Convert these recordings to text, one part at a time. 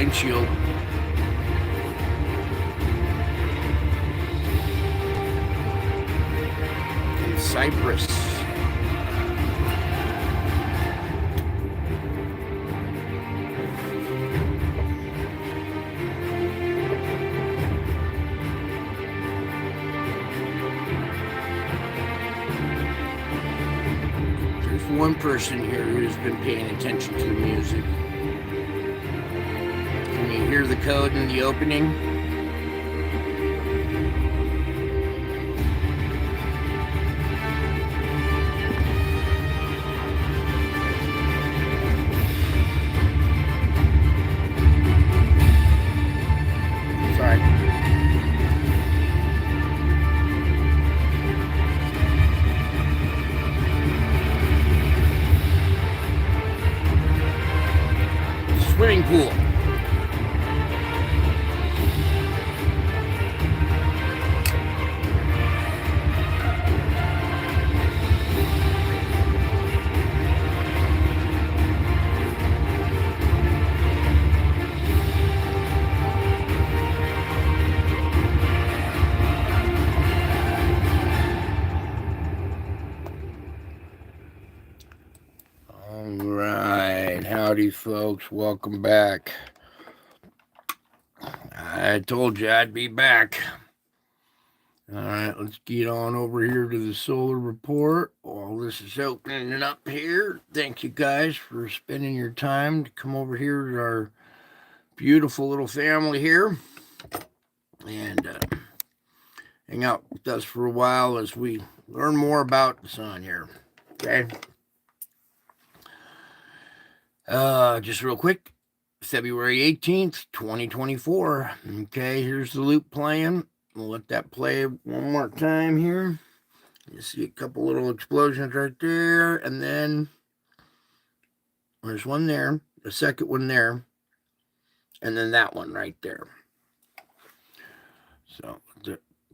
windshield. In Cyprus. One person here who's been paying attention to the music. Can you hear the code in the opening? Sorry. Swimming pool. Howdy, folks. Welcome back. I told you I'd be back. All right, let's get on over here to the solar report. While this is opening it up here, thank you guys for spending your time to come over here to our beautiful little family here and hang out with us for a while as we learn more about the sun here. Okay. Just real quick, February 18th, 2024. Okay, here's the loop playing. We'll let that play one more time here. You see a couple little explosions right there, and then there's one there, the second one there, and then that one right there. So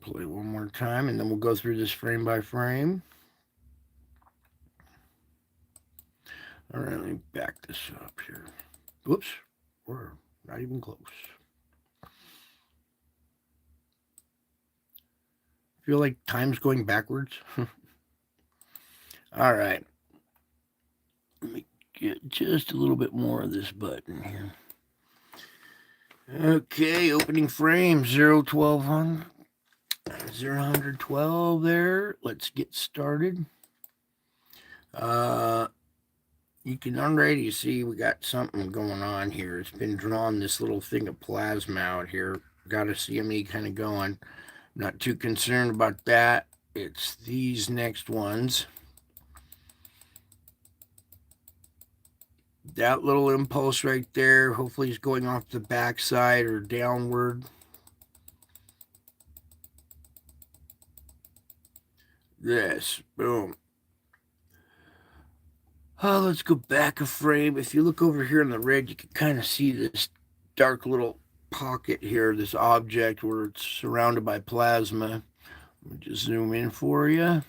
play one more time, and then we'll go through this frame by frame. All right, let me back this up here. Whoops, we're not even close. Feel like time's going backwards. All right. Let me get just a little bit more of this button here. Okay, opening frame 012 there. Let's get started. You can already see we got something going on here. It's been drawn this little thing of plasma out here. Got a CME kind of going. Not too concerned about that. It's these next ones. That little impulse right there, hopefully is going off the backside or downward. This, boom. Oh, let's go back a frame. If you look over here in the red, you can kind of see this dark little pocket here, this object where it's surrounded by plasma. Let me just zoom in for you.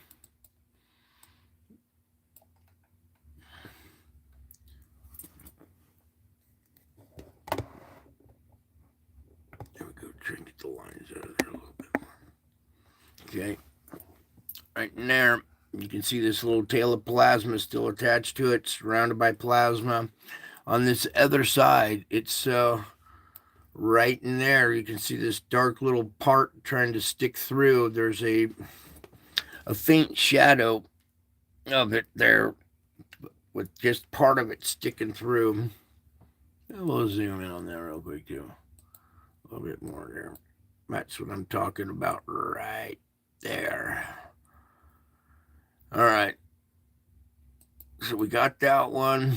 There we go. Try and get the lines out of there a little bit more. Okay. Right in there, you can see this little tail of plasma still attached to it, surrounded by plasma. On this other side, it's right in there. You can see this dark little part trying to stick through. There's a faint shadow of it there with just part of it sticking through. We'll zoom in on that real quick too. A little bit more there. That's what I'm talking about right there. All right. So we got that one.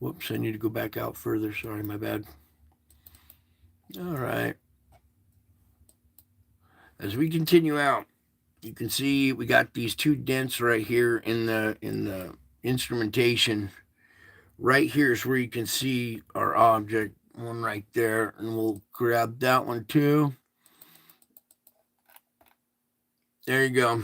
Whoops, I need to go back out further. Sorry, my bad. All right. As we continue out, you can see we got these two dents right here in the instrumentation. Right here is where you can see our object, one right there, and we'll grab that one too. There you go.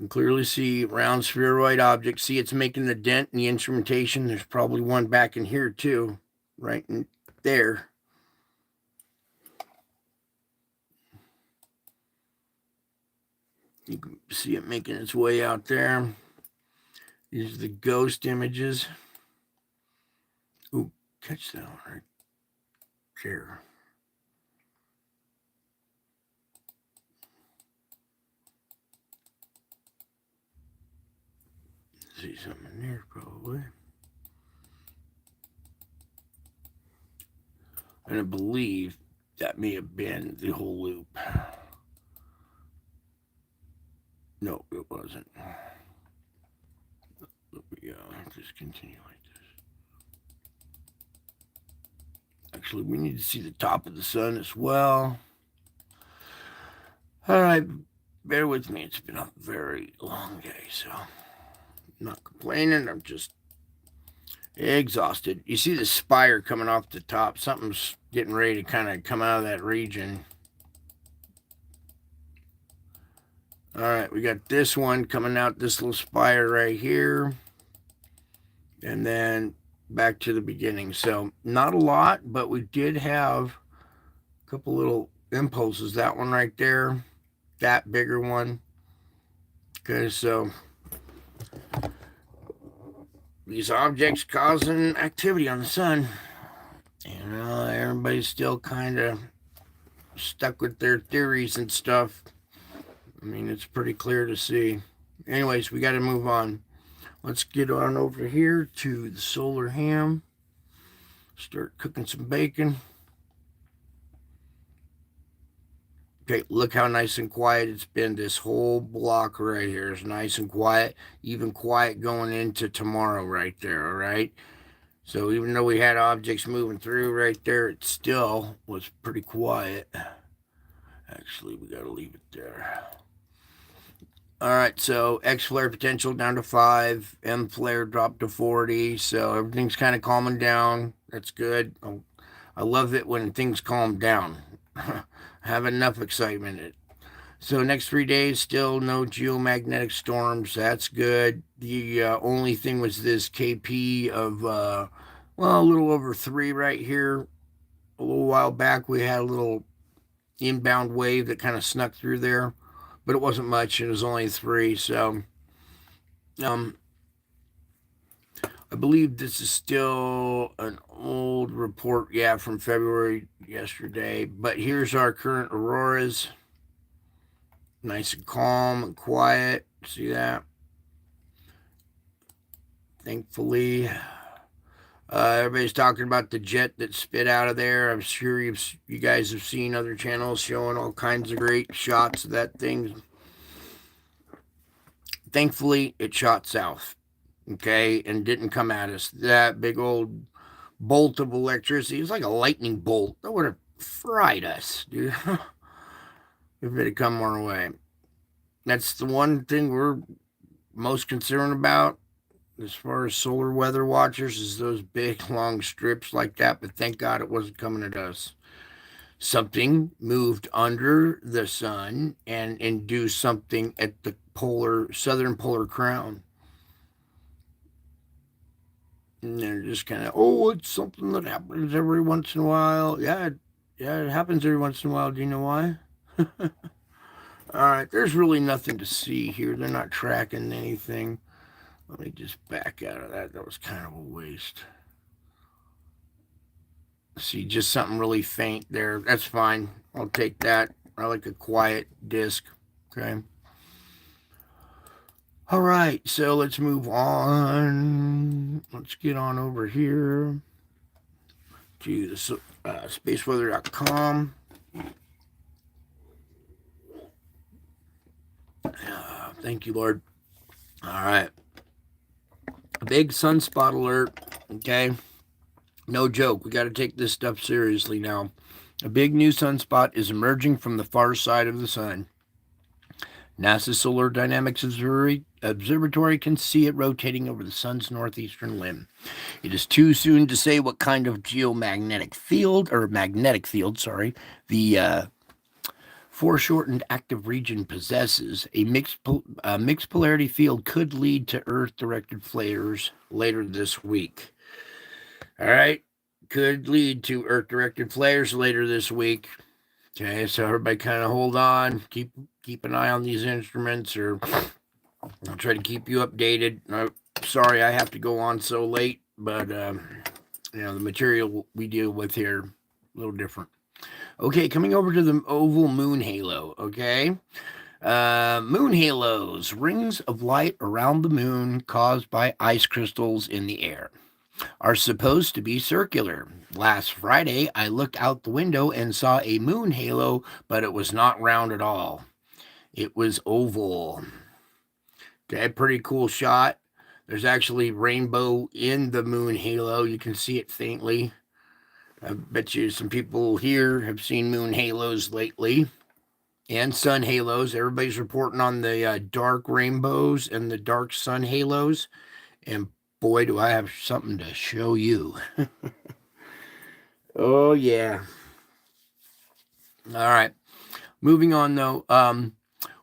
You can clearly see round spheroid object. See, it's making the dent in the instrumentation. There's probably one back in here too. right in there. You can see it making its way out there. These are the ghost images. Ooh, catch that one right there. See something there, probably. And I believe that may have been the whole loop. No, it wasn't. There we go. Just continue like this. Actually, we need to see the top of the sun as well. All right, bear with me. It's been a very long day, so I'm not complaining. I'm just exhausted. You see the spire coming off the top. Something's getting ready to kind of come out of that region. All right, we got this one coming out, this little spire right here. And then back to the beginning. So not a lot, but we did have a couple little impulses. That one right there, that bigger one. Okay, so these objects causing activity on the sun. Everybody's still kind of stuck with their theories and stuff. I mean, it's pretty clear to see. Anyways, we got to move on. Let's get on over here to the solar ham. Start cooking some bacon. Okay, look how nice and quiet it's been. This whole block right here is nice and quiet. Even quiet going into tomorrow right there, all right? So even though we had objects moving through right there, it still was pretty quiet. Actually, we got to leave it there. All right, so X flare potential down to 5, M flare dropped to 40, so everything's kind of calming down. That's good. I love it when things calm down. Have enough excitement. So next 3 days, still no geomagnetic storms. That's good. The only thing was this KP of, a little over 3 right here. A little while back, we had a little inbound wave that kind of snuck through there. But it wasn't much. It was only 3. So, I believe this is still an old report, from February yesterday. But here's our current auroras. Nice and calm and quiet. See that? Thankfully. Everybody's talking about the jet that spit out of there. I'm sure you guys have seen other channels showing all kinds of great shots of that thing. Thankfully, it shot south, okay, and didn't come at us. That big old bolt of electricity, it's like a lightning bolt. That would have fried us, dude, if it had come our way. That's the one thing we're most concerned about as far as solar weather watchers is those big long strips like that, but thank God it wasn't coming at us. Something moved under the sun and induced something at the southern polar crown. And they're just kind of, it's something that happens every once in a while. Yeah, it happens every once in a while. Do you know why? All right, there's really nothing to see here. They're not tracking anything. Let me just back out of that. That was kind of a waste. See, just something really faint there. That's fine. I'll take that. I like a quiet disc. Okay. All right, so let's move on. Let's get on over here to the spaceweather.com. Thank you, Lord. All right. A big sunspot alert. Okay. No joke. We got to take this stuff seriously now. A big new sunspot is emerging from the far side of the sun. NASA's Solar Dynamics Observatory can see it rotating over the sun's northeastern limb. It is too soon to say what kind of magnetic field, the foreshortened active region possesses. A mixed polarity field could lead to Earth-directed flares later this week. All right. could lead to Earth-directed flares later this week. Okay, so everybody kind of hold on, keep an eye on these instruments, or I'll try to keep you updated. Sorry I have to go on so late, but the material we deal with here a little different. Okay, coming over to the oval moon halo. Okay, moon halos, rings of light around the moon caused by ice crystals in the air, are supposed to be circular. Last Friday, I looked out the window and saw a moon halo, but it was not round at all. It was oval. Okay, pretty cool shot. There's actually rainbow in the moon halo. You can see it faintly. I bet you some people here have seen moon halos lately and sun halos. Everybody's reporting on the dark rainbows and the dark sun halos. And boy, do I have something to show you. Oh, yeah. All right. Moving on, though.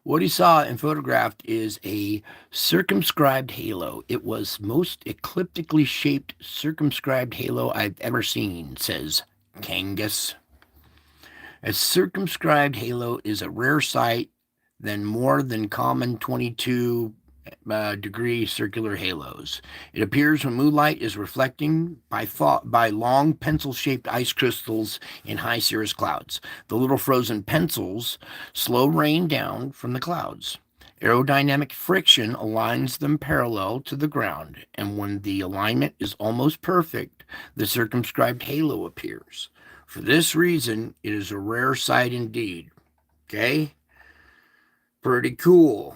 What he saw and photographed is a circumscribed halo. It was most ecliptically shaped circumscribed halo I've ever seen, says Kangas. A circumscribed halo is a rare sight than more than common 22-degree circular halos. It appears when moonlight is reflecting by long pencil-shaped ice crystals in high cirrus clouds. The little frozen pencils slow rain down from the clouds. Aerodynamic friction aligns them parallel to the ground, and when the alignment is almost perfect, the circumscribed halo appears. For this reason, it is a rare sight indeed. Okay? Pretty cool.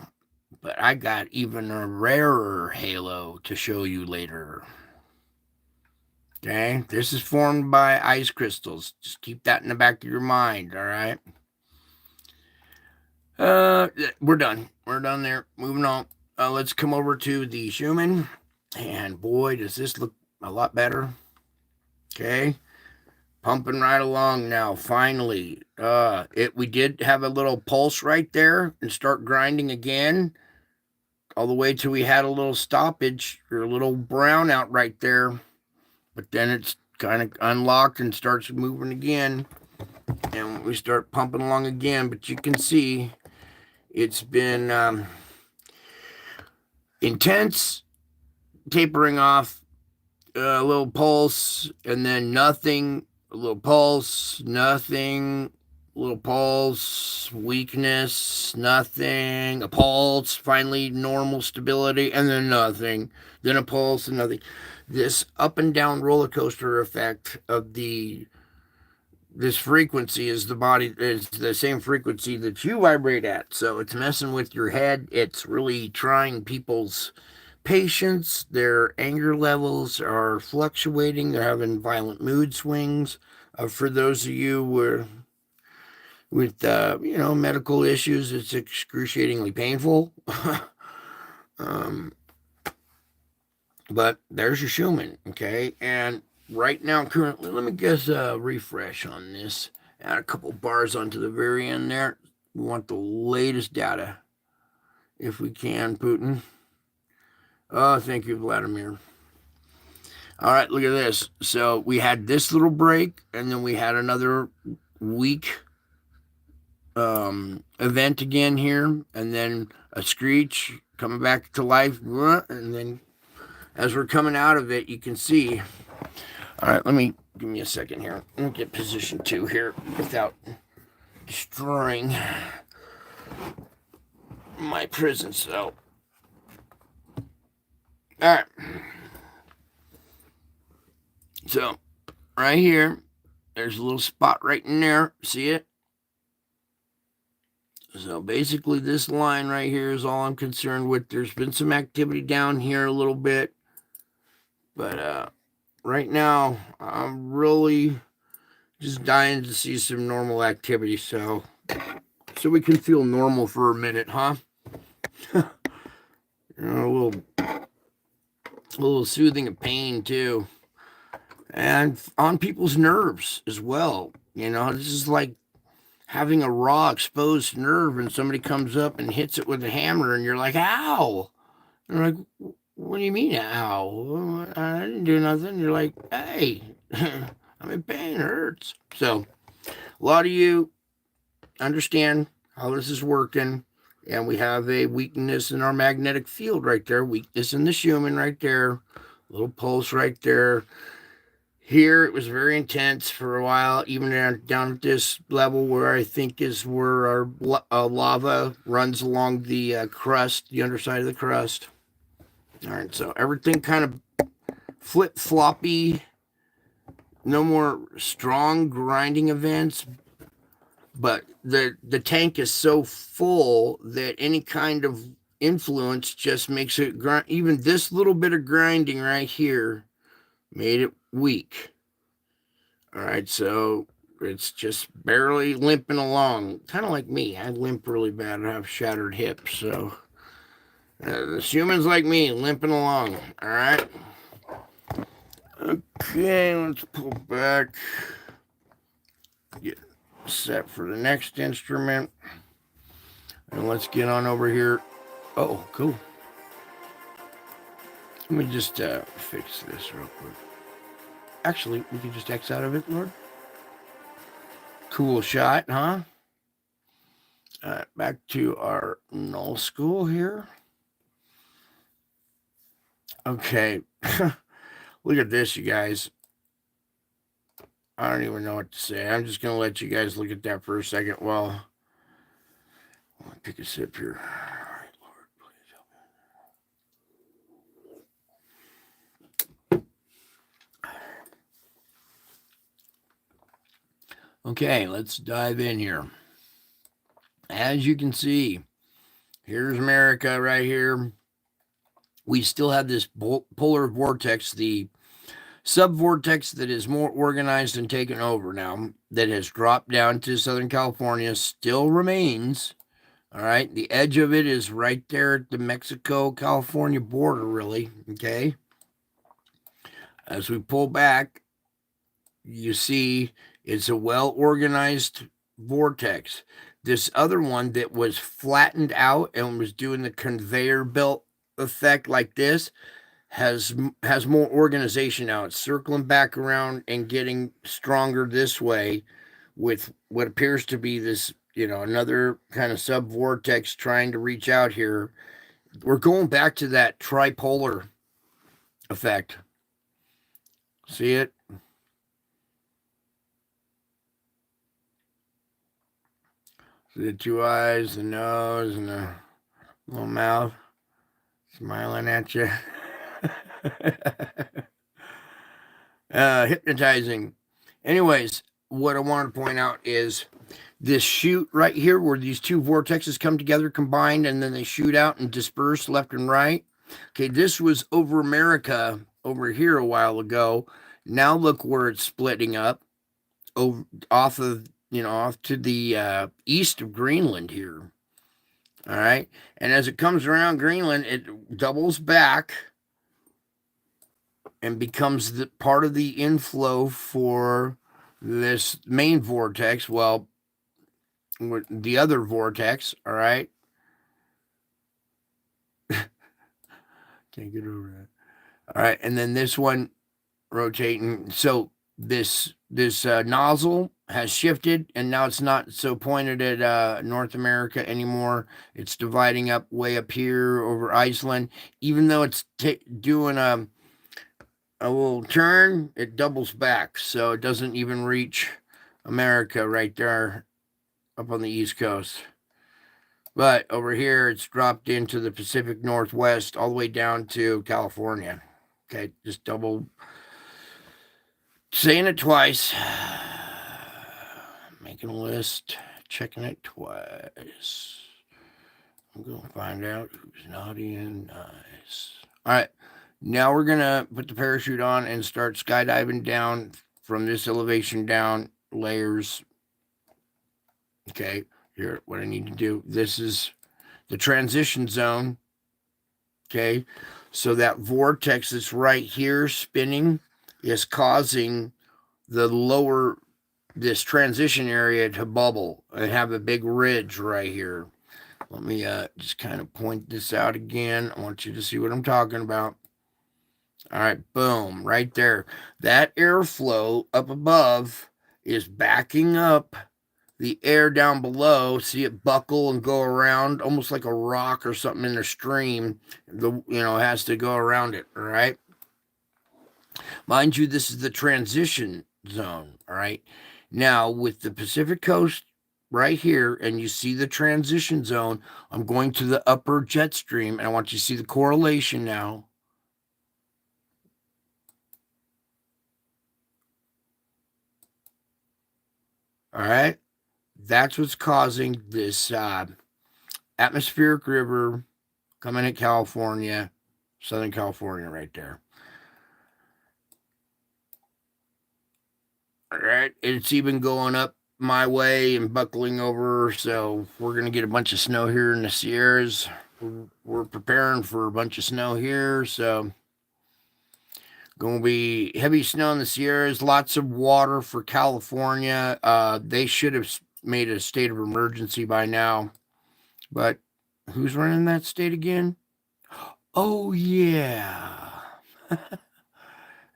But I got even a rarer halo to show you later. Okay? This is formed by ice crystals. Just keep that in the back of your mind, all right? We're done. We're done there. Moving on. Let's come over to the Schuman. And boy, does this look a lot better. Okay? Pumping right along now, finally. We did have a little pulse right there and start grinding again, all the way till we had a little stoppage or a little brownout right there. But then it's kind of unlocked and starts moving again, and we start pumping along again. But you can see it's been intense, tapering off, a little pulse, and then nothing. A little pulse, nothing, a little pulse, weakness, nothing, a pulse, finally normal stability, and then nothing, then a pulse and nothing. This up and down roller coaster effect of this frequency is the same frequency that you vibrate at. So it's messing with your head. It's really trying people's patience. Their anger levels are fluctuating. They're having violent mood swings. For those of you with medical issues, it's excruciatingly painful. But there's your Schuman, okay? And right now, currently, let me guess refresh on this. Add a couple bars onto the very end there. We want the latest data, if we can, Putin. Oh, thank you, Vladimir. All right, look at this. So we had this little break, and then we had another weak event again here, and then a screech coming back to life, and then as we're coming out of it, you can see. All right, give me a second here. Let me get position 2 here without destroying my prison cell. All right. So, right here, there's a little spot right in there. See it? So, basically, this line right here is all I'm concerned with. There's been some activity down here a little bit. But, right now, I'm really just dying to see some normal activity. So we can feel normal for a minute, huh? A little soothing of pain too, and on people's nerves as well. This is like having a raw exposed nerve, and somebody comes up and hits it with a hammer, and you're like, ow. And they're like, what do you mean, ow? I didn't do nothing. You're like, hey, I'm in pain, it hurts. So a lot of you understand how this is working. And we have a weakness in our magnetic field right there, weakness in the Schuman right there, little pulse right there. Here, it was very intense for a while, even down at this level where I think is where our lava runs along the crust, the underside of the crust. All right, so everything kind of flip-floppy, no more strong grinding events, but the tank is so full that any kind of influence just makes it grind. Even this little bit of grinding right here made it weak. All right, so it's just barely limping along, kind of like me. I limp really bad. I have shattered hips, so the humans like me limping along. All right. Okay, let's pull back. Get set for the next instrument, and let's get on over here. Oh, cool. Let me just fix this real quick. Actually, we can just X out of it, Lord. Cool shot, huh? Back to our null school here. Okay. Look at this, you guys. I don't even know what to say. I'm just going to let you guys look at that for a second while I take a sip here. All right, Lord, please help me. Okay, let's dive in here. As you can see, here's America right here. We still have this polar vortex, the subvortex that is more organized and taken over now, that has dropped down to Southern California, still remains. All right, the edge of it is right there at the Mexico-California border, really, okay? As we pull back, you see it's a well-organized vortex. This other one that was flattened out and was doing the conveyor belt effect like this has more organization now. It's circling back around and getting stronger this way with what appears to be this, another kind of sub-vortex trying to reach out here. We're going back to that tripolar effect. See it? See the two eyes, the nose, and the little mouth smiling at you. Hypnotizing. Anyways, what I want to point out is this shoot right here where these two vortexes come together, combined, and then they shoot out and disperse left and right. Okay, this was over America over here a while ago. Now look where it's splitting up off to the east of Greenland here. All right, and as it comes around Greenland, it doubles back and becomes the part of the inflow for this main vortex. Well, the other vortex, all right. Can't get over that. All right, and then this one rotating. So this nozzle has shifted, and now it's not so pointed at North America anymore. It's dividing up way up here over Iceland. Even though it's doing a little turn, it doubles back, so it doesn't even reach America right there up on the East Coast. But over here, it's dropped into the Pacific Northwest all the way down to California. Okay, just double saying it twice. Making a list, checking it twice. I'm going to find out who's naughty and nice. All right, now we're going to put the parachute on and start skydiving down from this elevation down layers. Okay, here, what I need to do. This is the transition zone. Okay, so that vortex that's right here spinning is causing this transition area to bubble and have a big ridge right here. Let me just kind of point this out again. I want you to see what I'm talking about. All right, boom, right there. That airflow up above is backing up the air down below. See it buckle and go around almost like a rock or something in a stream. Has to go around it. All right. Mind you, this is the transition zone. All right. Now, with the Pacific coast right here, and you see the transition zone, I'm going to the upper jet stream, and I want you to see the correlation now. All right. That's what's causing this atmospheric river coming at California, Southern California, right there. All right. It's even going up my way and buckling over. So we're going to get a bunch of snow here in the Sierras. We're preparing for a bunch of snow here. So going to be heavy snow in the Sierras, lots of water for California. They should have made a state of emergency by now. But who's running that state again? Oh, yeah.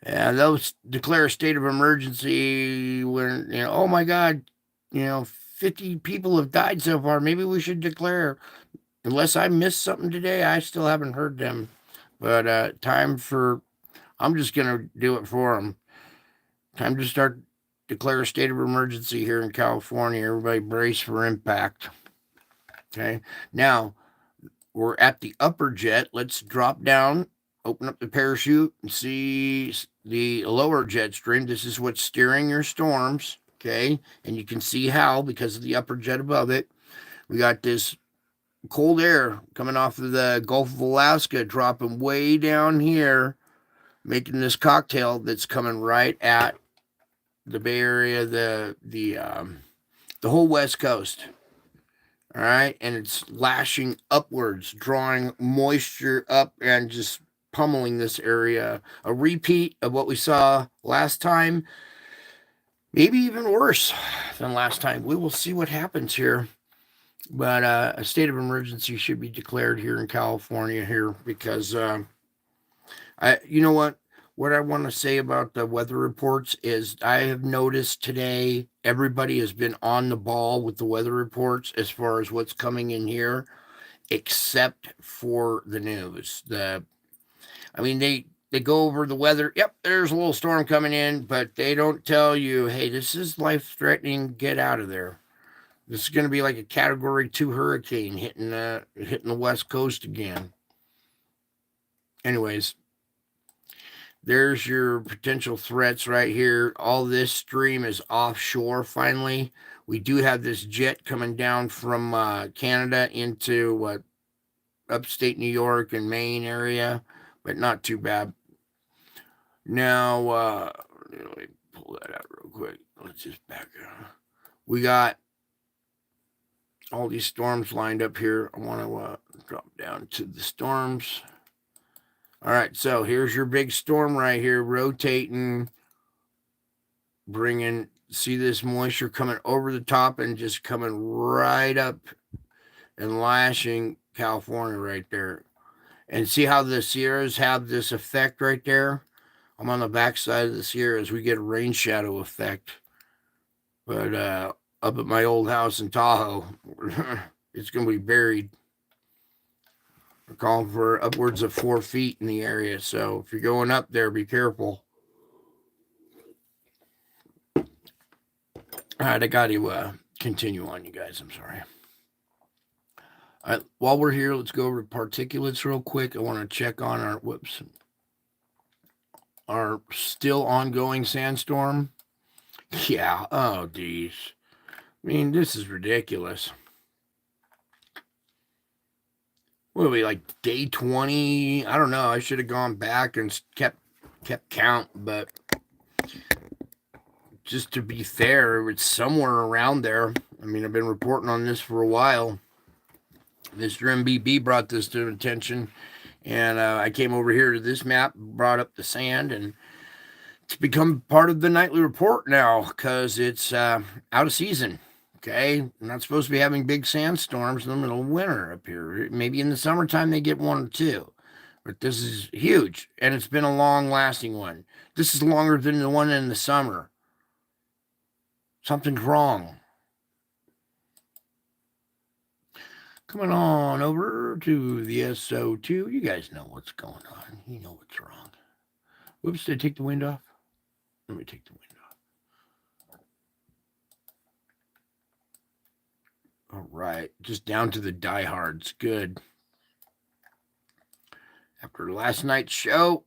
Yeah, they'll declare a state of emergency when, oh my God, 50 people have died so far. Maybe we should declare. Unless I missed something today, I still haven't heard them. But I'm just going to do it for them. Time to declare a state of emergency here in California. Everybody brace for impact. Okay. Now, we're at the upper jet. Let's drop down, open up the parachute, and see the lower jet stream. This is what's steering your storms. Okay. And you can see how, because of the upper jet above it, we got this cold air coming off of the Gulf of Alaska, dropping way down here, making this cocktail that's coming right at the Bay Area, the whole West Coast. All right, and it's lashing upwards, drawing moisture up and just pummeling this area. A repeat of what we saw last time, maybe even worse than last time. We will see what happens here. But a state of emergency should be declared here in California here because you know what? What I want to say about the weather reports is I have noticed today everybody has been on the ball with the weather reports as far as what's coming in here, except for the news. They go over the weather. Yep, there's a little storm coming in, but they don't tell you, hey, this is life threatening. Get out of there. This is going to be like a Category 2 hurricane hitting the West Coast again. Anyways, there's your potential threats right here. All this stream is offshore finally. We do have this jet coming down from Canada into upstate New York and Maine area, but not too bad. Now, let me pull that out real quick. Let's just back up. We got all these storms lined up here. I want to drop down to the storms. All right, so here's your big storm right here, rotating, see this moisture coming over the top and just coming right up and lashing California right there. And see how the Sierras have this effect right there? I'm on the backside of the Sierras. We get a rain shadow effect. But up at my old house in Tahoe, it's going to be buried. We're calling for upwards of 4 feet in the area. So if you're going up there, be careful. All right, I got to continue on, you guys. I'm sorry. All right, while we're here, let's go over to particulates real quick. I want to check on our still ongoing sandstorm. Yeah, oh, geez. I mean, this is ridiculous. What are we, like day 20? I don't know. I should have gone back and kept count, but just to be fair, it's somewhere around there. I mean, I've been reporting on this for a while. Mr. MBB brought this to attention, and I came over here to this map, brought up the sand, and it's become part of the nightly report now because it's out of season. Okay, we're not supposed to be having big sandstorms in the middle of winter up here. Maybe in the summertime they get 1 or 2, But this is huge, and it's been a long-lasting one. This is longer than the one in the summer. Something's wrong. Coming on over to the SO2. You guys know what's going on. You know what's wrong. Whoops, did I take the wind off? Let me take the wind off. All right, just down to the diehards. Good. After last night's show,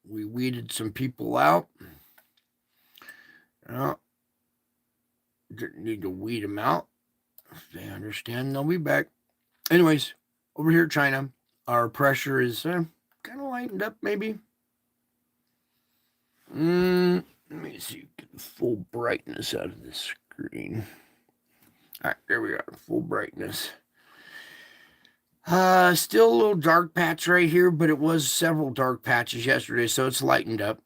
we weeded some people out. Didn't need to weed them out. If they understand, they'll be back. Anyways, over here, China, our pressure is kind of lightened up, maybe. Let me see, get the full brightness out of this screen. All right, there we are, full brightness. Still a little dark patch right here, but it was several dark patches yesterday, so it's lightened up.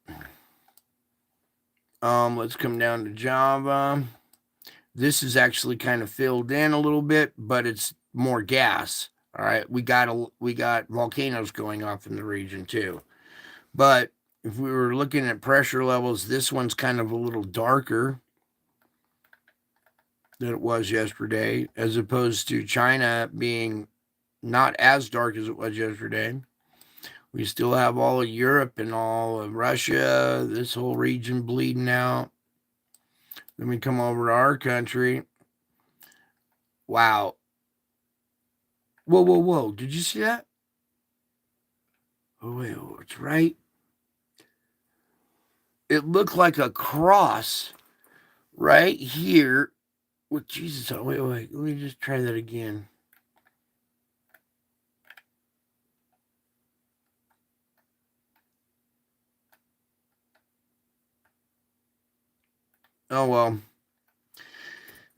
Let's come down to Java. This is actually kind of filled in a little bit, but it's more gas. All right, we got volcanoes going off in the region too. But if we were looking at pressure levels, this one's kind of a little darker than it was yesterday, as opposed to China being not as dark as it was yesterday. We still have all of Europe and all of Russia, this whole region bleeding out. Then we come over to our country. Wow. Whoa, whoa, whoa. Did you see that? Oh, wait, it's right. It looked like a cross right here with Jesus. Oh, wait. Let me just try that again. Oh, well.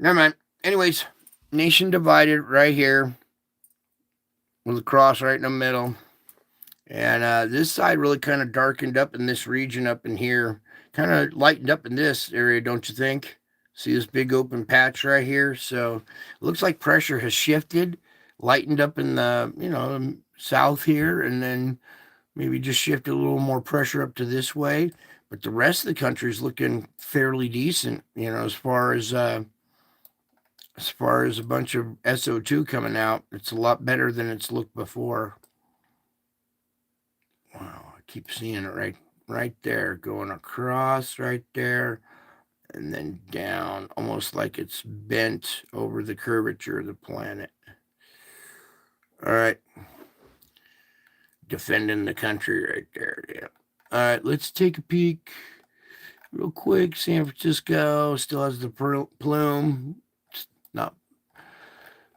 Never mind. Anyways, nation divided right here with a cross right in the middle. And this side really kind of darkened up in this region up in here. Kind of lightened up in this area, don't you think? See this big open patch right here? So it looks like pressure has shifted, lightened up in the, south here, and then maybe just shifted a little more pressure up to this way. But the rest of the country is looking fairly decent, as far as a bunch of SO2 coming out. It's a lot better than it's looked before. Wow, I keep seeing it right there, going across right there, and then down, almost like it's bent over the curvature of the planet. All right. Defending the country right there, yeah. All right, let's take a peek real quick. San Francisco still has the plume. It's not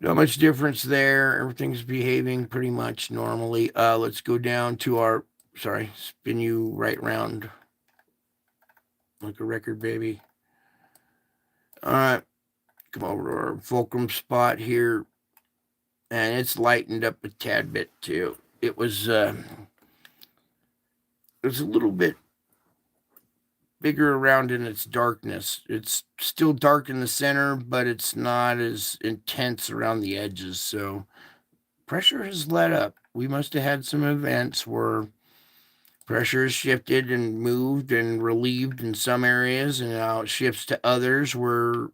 much difference there. Everything's behaving pretty much normally. Let's go down to spin you right round like a record, baby. All right, come over to our fulcrum spot here, and it's lightened up a tad bit too. It was a little bit bigger around in its darkness. It's still dark in the center, but it's not as intense around the edges. So pressure has let up. We must have had some events where pressure has shifted and moved and relieved in some areas, and now it shifts to others where,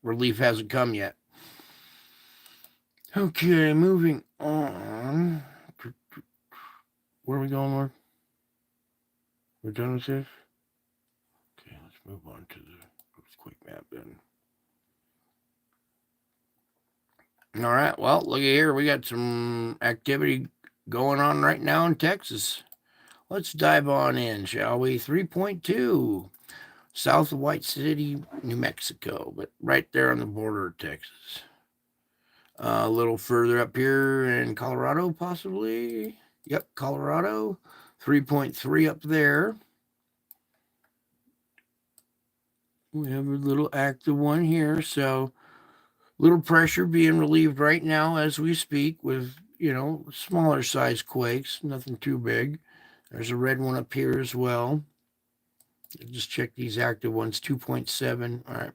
relief hasn't come yet. Okay, moving on. Where are we going, Lord? We're done with this? Okay, let's move on to the quick map then. All right, well, look at here. We got some activity going on right now in Texas. Let's dive on in, shall we? 3.2, south of White City, New Mexico, but right there on the border of Texas. A little further up here in Colorado, possibly. Yep, Colorado, 3.3 up there. We have a little active one here, so little pressure being relieved right now as we speak with, smaller size quakes, nothing too big. There's a red one up here as well. Just check these active ones, 2.7. All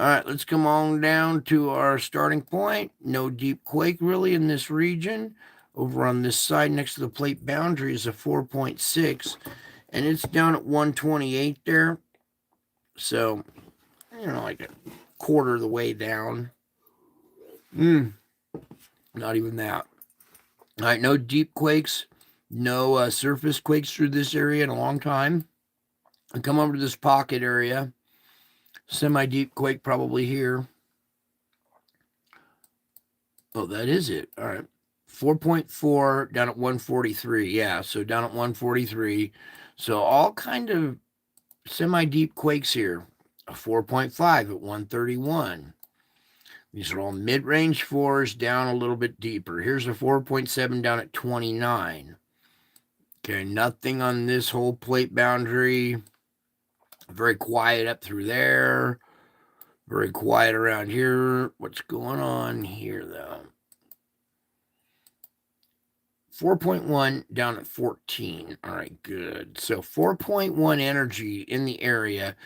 right, let's come on down to our starting point. No deep quake really in this region. Over on this side next to the plate boundary is a 4.6, and it's down at 128 there. So, like a quarter of the way down. Not even that. All right, no deep quakes, no surface quakes through this area in a long time. I come over to this pocket area. Semi-deep quake probably here. Oh, that is it. All right. 4.4 down at 143. Yeah, so down at 143. So all kind of semi-deep quakes here. A 4.5 at 131. These are all mid-range 4s down a little bit deeper. Here's a 4.7 down at 29. Okay, nothing on this whole plate boundary. Very quiet up through there. Very quiet around here. What's going on here, though? 4.1 down at 14. All right, good. So 4.1 energy in the area.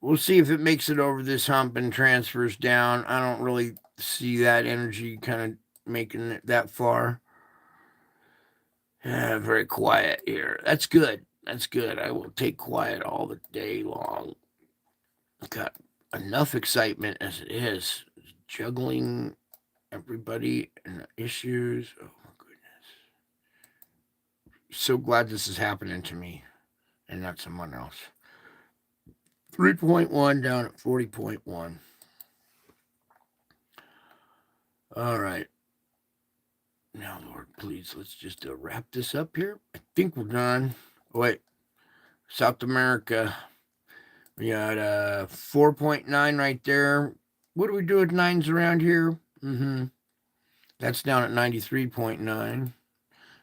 We'll see if it makes it over this hump and transfers down. I don't really see that energy kind of making it that far. Very quiet here. That's good. That's good. I will take quiet all the day long. Got enough excitement as it is. Juggling everybody and issues. Oh my goodness. So glad this is happening to me and not someone else. 3.1 down at 40.1. All right. Now, Lord, please, let's just wrap this up here. I think we're done. Oh, wait. South America. We got 4.9 right there. What do we do with 9s around here? That's down at 93.9. And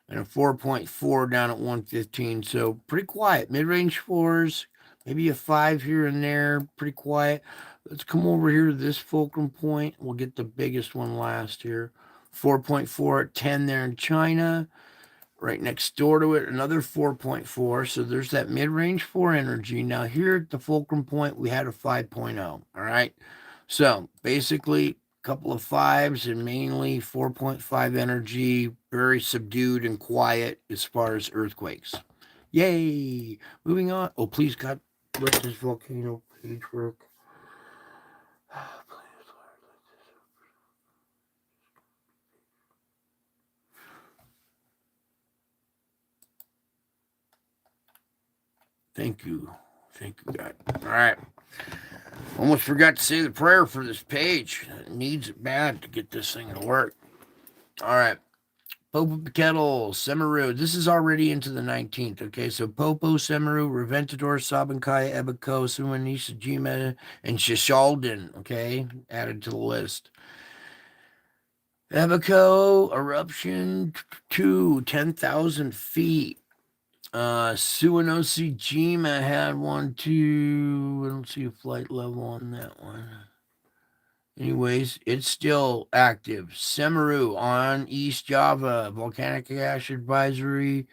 a 4.4 down at 115. So pretty quiet. Mid-range 4s. Maybe a 5 here and there. Pretty quiet. Let's come over here to this fulcrum point. We'll get the biggest one last here. 4.4 at 10 there in China. Right next door to it, another 4.4. So there's that mid-range 4 energy. Now here at the fulcrum point, we had a 5.0. All right. So basically, a couple of 5s and mainly 4.5 energy. Very subdued and quiet as far as earthquakes. Yay. Moving on. Oh, please, God, let this volcano page work. Thank you. Thank you, God. All right. Almost forgot to say the prayer for this page. It needs it bad to get this thing to work. All right. Popocatépetl, Semeru. This is already into the 19th. Okay, so Popo, Semeru, Reventador, Sabancaya, Ebico, Sumanisa, Jima, and Shishalden. Okay, added to the list. Ebico, eruption 2, 10,000 feet. Suwanosi Jima had one too. I don't see a flight level on that one. Anyways, it's still active. Semeru on East Java, volcanic ash advisory.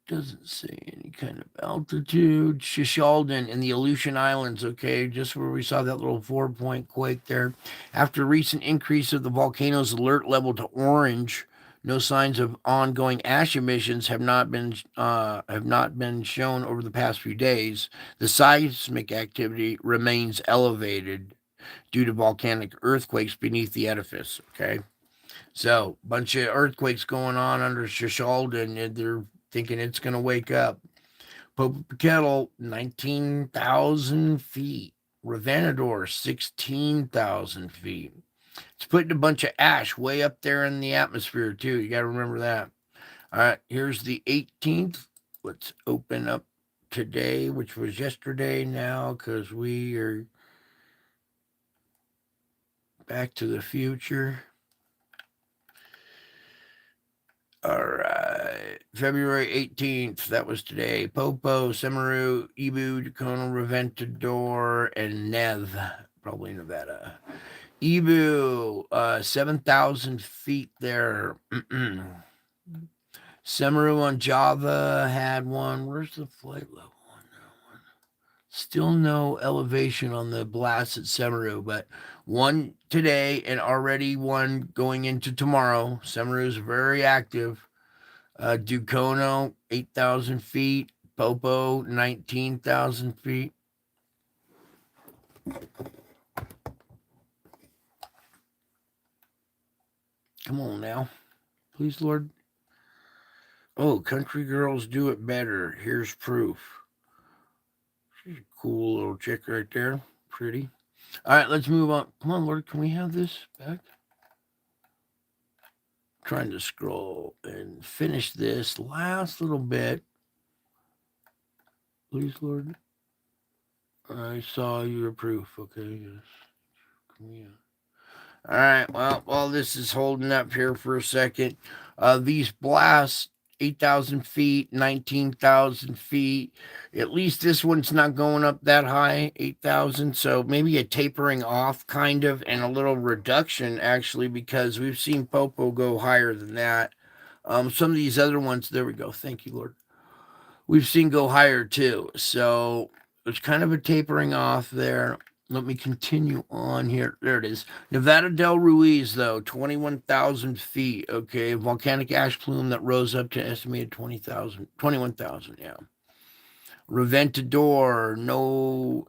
Doesn't say any kind of altitude. Shishalden in the Aleutian Islands, okay, just where we saw that little 4-point quake there. After recent increase of the volcano's alert level to orange, no signs of ongoing ash emissions have not been shown over the past few days. The seismic activity remains elevated due to volcanic earthquakes beneath the edifice. Okay, so bunch of earthquakes going on under Shishalden, and they're thinking it's going to wake up. Popocatépetl, 19,000 feet. Reventador, 16,000 feet. It's putting a bunch of ash way up there in the atmosphere, too. You got to remember that. All right, here's the 18th. Let's open up today, which was yesterday now, because we are back to the future. All right, February 18th, that was today. Popo, Semeru, Ibu, Dacono, Reventador, and Nev, probably Nevada. Ibu, 7,000 feet there. Semeru on Java had one. Where's the flight level on that one? Still no elevation on the blast at Semaru, but one today and already one going into tomorrow. Semaru is very active. Ducono, 8,000 feet. Popo, 19,000 feet. Come on now. Please, Lord. Oh, country girls do it better. Here's proof. She's a cool little chick right there. Pretty. All right, let's move on. Come on, Lord. Can we have this back? Trying to scroll and finish this last little bit. Please, Lord. I saw your proof. Okay, yes. Come here. All right. Well, while this is holding up here for a second, these blasts, 8,000 feet, 19,000 feet. At least this one's not going up that high, 8,000. So maybe a tapering off kind of and a little reduction actually, because we've seen Popo go higher than that. Some of these other ones, there we go. Thank you, Lord. We've seen go higher too. So there's kind of a tapering off there. Let me continue on here. There it is. Nevada del Ruiz, though, 21,000 feet. Okay. Volcanic ash plume that rose up to estimated 20,000, 21,000. Yeah. Reventador, no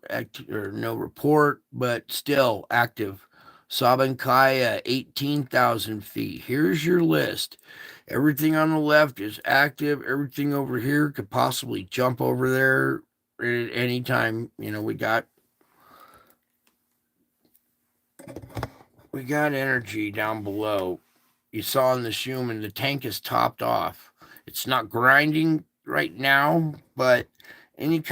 report, but still active. Sabancaya, 18,000 feet. Here's your list. Everything on the left is active. Everything over here could possibly jump over there at any time. You know, we got energy down below. You saw in the Schuman, the tank is topped off. It's not grinding right now, but any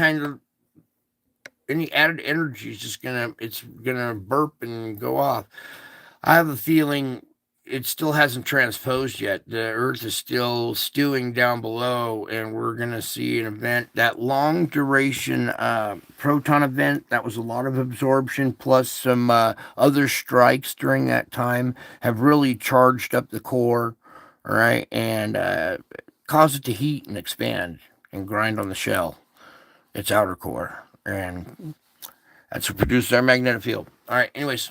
added energy is just it's gonna burp and go off. I have a feeling it still hasn't transposed yet. The Earth is still stewing down below, and we're gonna see an event, that long duration proton event. That was a lot of absorption plus some other strikes during that time have really charged up the core, all right, and caused it to heat and expand and grind on the shell, its outer core, and that's what produces our magnetic field. All right, anyways.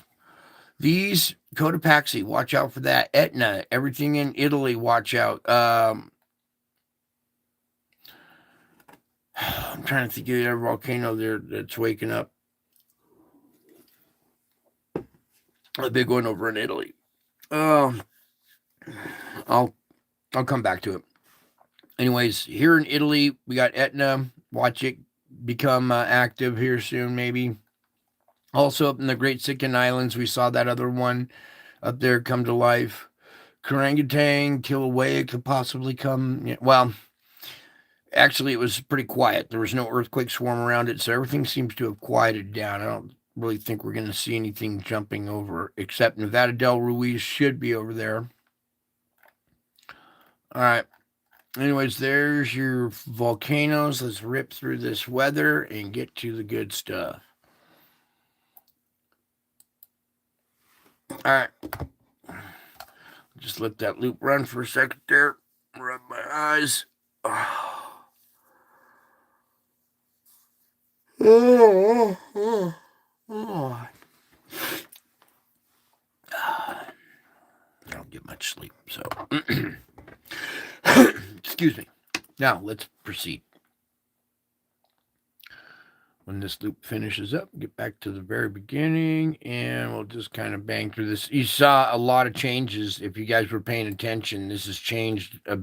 These Cotopaxi, watch out for that. Etna, everything in Italy, watch out. I'm trying to think of the other volcano there that's waking up. A big one over in Italy. I'll come back to it. Anyways, here in Italy, we got Etna. Watch it become active here soon, maybe. Also up in the Great Sikkim Islands, we saw that other one up there come to life. Karangatang, Kilauea could possibly come. Well, actually, it was pretty quiet. There was no earthquake swarm around it, so everything seems to have quieted down. I don't really think we're going to see anything jumping over, except Nevada del Ruiz should be over there. All right. Anyways, there's your volcanoes. Let's rip through this weather and get to the good stuff. All right. Just let that loop run for a second there. Rub my eyes. I don't get much sleep, so excuse me. Now let's proceed. When this loop finishes up, get back to the very beginning, and we'll just kind of bang through this. You saw a lot of changes. If you guys were paying attention, this has changed a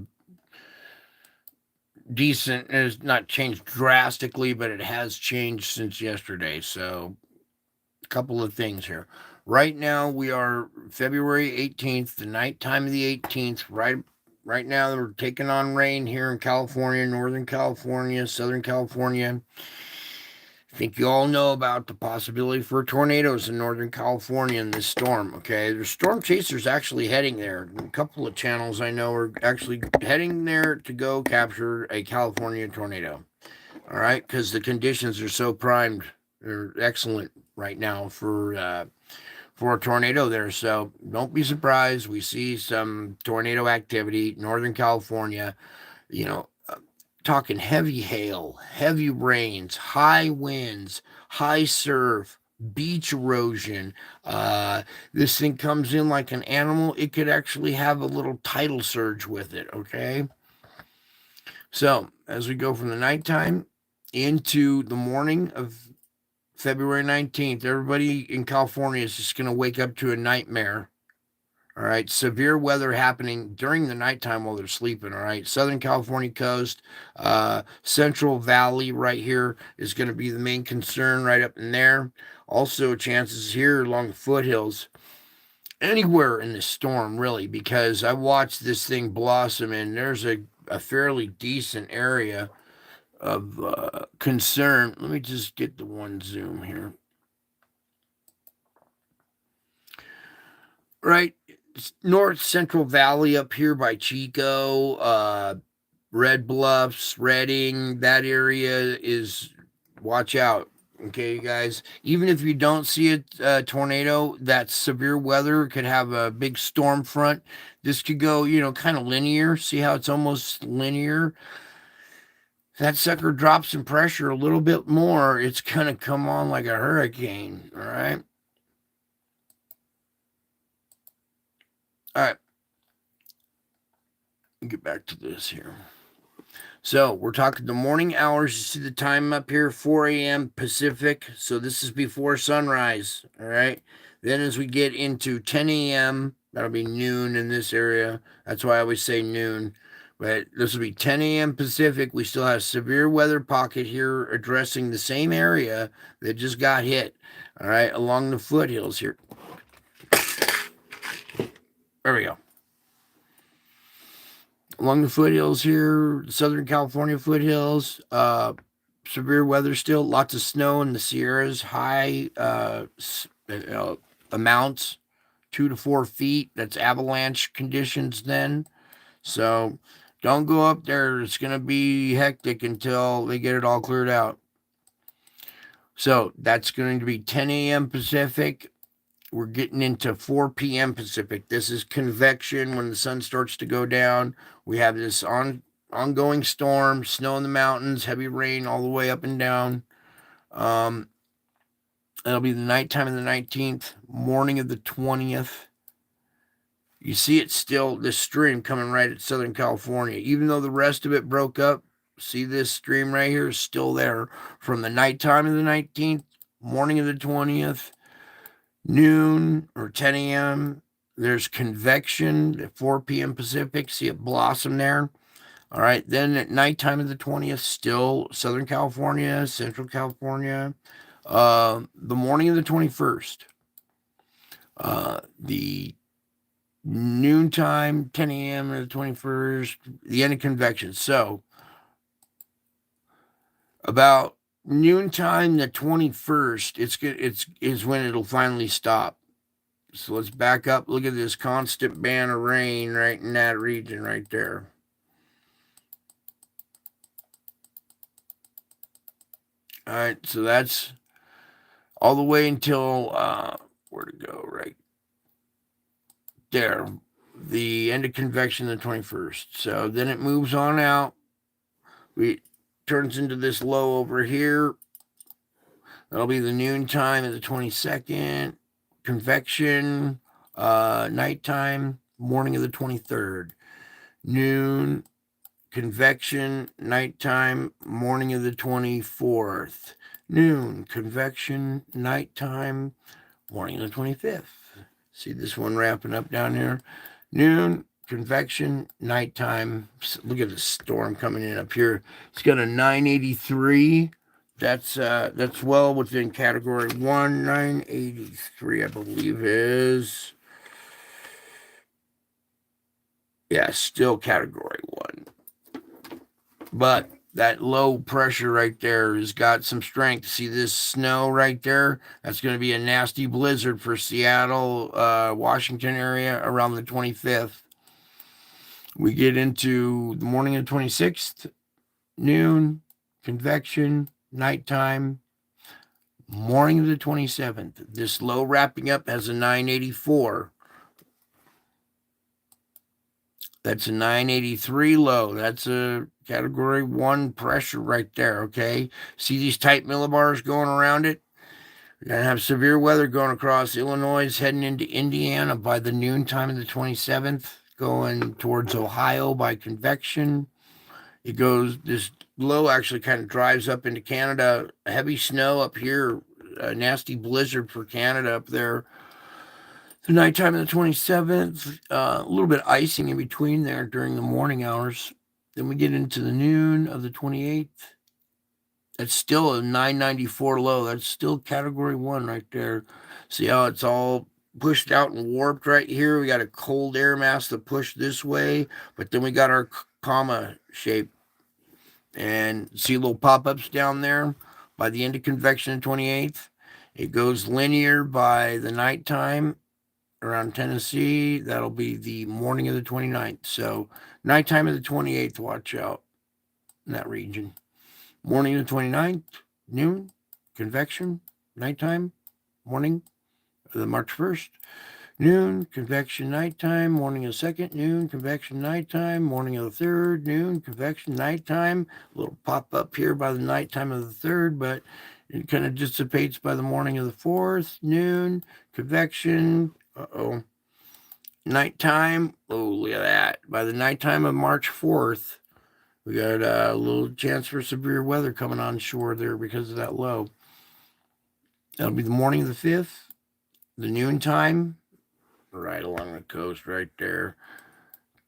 decent. It's not changed drastically, but it has changed since yesterday. So, a couple of things here. Right now, we are February 18th, the nighttime of the 18th. Right now, we're taking on rain here in California, Northern California, Southern California. I think you all know about the possibility for tornadoes in Northern California in this storm, okay? There's storm chasers actually heading there. A couple of channels I know are actually heading there to go capture a California tornado, all right? Because the conditions are so primed. They're excellent right now for a tornado there. So don't be surprised. We see some tornado activity, Northern California, you know, talking heavy hail, heavy rains, high winds, high surf, beach erosion. This thing comes in like an animal. It could actually have a little tidal surge with it, okay? So as we go from the nighttime into the morning of February 19th, everybody in California is just going to wake up to a nightmare. All right. Severe weather happening during the nighttime while they're sleeping. All right. Southern California coast, Central Valley right here is going to be the main concern right up in there. Also, chances here along the foothills, anywhere in the storm, really, because I watched this thing blossom and there's a fairly decent area of concern. Let me just get the one zoom here. Right. North Central Valley up here by Chico, Red Bluffs, Redding, that area is, watch out. Okay, you guys. Even if you don't see a tornado, that severe weather could have a big storm front. This could go, kind of linear. See how it's almost linear? That sucker drops some pressure a little bit more, it's going to come on like a hurricane. All right. All right. Get back to this here. So we're talking the morning hours. You see the time up here, 4 a.m. Pacific. So this is before sunrise. All right. Then as we get into 10 a.m., that'll be noon in this area. That's why I always say noon. But this will be 10 a.m. Pacific. We still have severe weather pocket here addressing the same area that just got hit. All right. Along the foothills here. There we go. Along the foothills here, Southern California foothills, severe weather still, lots of snow in the Sierras, high amounts, 2 to 4 feet. That's avalanche conditions then. So don't go up there. It's going to be hectic until they get it all cleared out. So that's going to be 10 a.m. Pacific. We're getting into 4 p.m. Pacific. This is convection when the sun starts to go down. We have this ongoing storm, snow in the mountains, heavy rain all the way up and down. It'll be the nighttime of the 19th, morning of the 20th. You see it still, this stream coming right at Southern California. Even though the rest of it broke up, see this stream right here is still there from the nighttime of the 19th, morning of the 20th. Noon or 10 a.m. There's convection at 4 p.m. Pacific. See it blossom there. All right. Then at nighttime of the 20th, still Southern California, Central California. The morning of the 21st. The noontime, 10 a.m. of the 21st. The end of convection. So about noontime the 21st, it's when it'll finally stop. So let's back up. Look at this constant band of rain right in that region right there. All right, so that's all the way until where to go, right there, the end of convection the 21st. So then it moves on out. We turns into this low over here. That'll be the noontime of the 22nd. Convection, nighttime, morning of the 23rd. Noon, convection, nighttime, morning of the 24th. Noon, convection, nighttime, morning of the 25th. See this one wrapping up down here? Noon, convection, nighttime. Look at the storm coming in up here. It's got a 983. That's well within category 1. 983, I believe, is. Yeah, still category 1. But that low pressure right there has got some strength. See this snow right there? That's going to be a nasty blizzard for Seattle, Washington area around the 25th. We get into the morning of the 26th, noon, convection, nighttime, morning of the 27th. This low wrapping up has a 984. That's a 983 low. That's a category 1 pressure right there, okay? See these tight millibars going around it? We're going to have severe weather going across Illinois, heading into Indiana by the noon time of the 27th, going towards Ohio by convection. It goes, this low actually kind of drives up into Canada. Heavy snow up here, a nasty blizzard for Canada up there. The nighttime of the 27th, a little bit icing in between there during the morning hours. Then we get into the noon of the 28th. That's still a 994 low. That's still category 1 right there. See how it's all pushed out and warped right here? We got a cold air mass to push this way, but then we got our comma shape. And see little pop-ups down there by the end of convection, 28th. It goes linear by the nighttime around Tennessee. That'll be the morning of the 29th. So nighttime of the 28th, watch out in that region. Morning of the 29th, noon, convection, nighttime, morning of the March 1st. Noon, convection, nighttime, morning of the 2nd, noon, convection, nighttime, morning of the 3rd, noon, convection, nighttime. A little pop up here by the nighttime of the 3rd, but it kind of dissipates by the morning of the 4th, noon, convection, nighttime. Oh, look at that. By the nighttime of March 4th, we got a little chance for severe weather coming on shore there because of that low. That'll be the morning of the 5th, the noon time, right along the coast right there.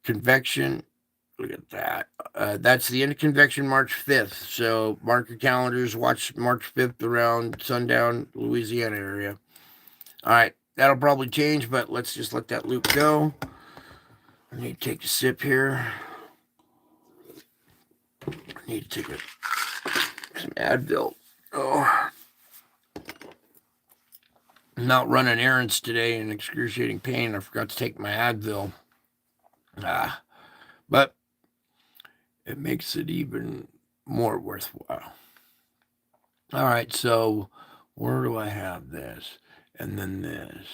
Convection, look at that. That's the end of convection, March 5th. So mark your calendars, watch March 5th around sundown, Louisiana area. All right, that'll probably change, but let's just let that loop go. I need to take a sip here. I need to take some Advil. Oh. I'm out running errands today in excruciating pain. I forgot to take my Advil. But it makes it even more worthwhile. All right, so where do I have this? And then this.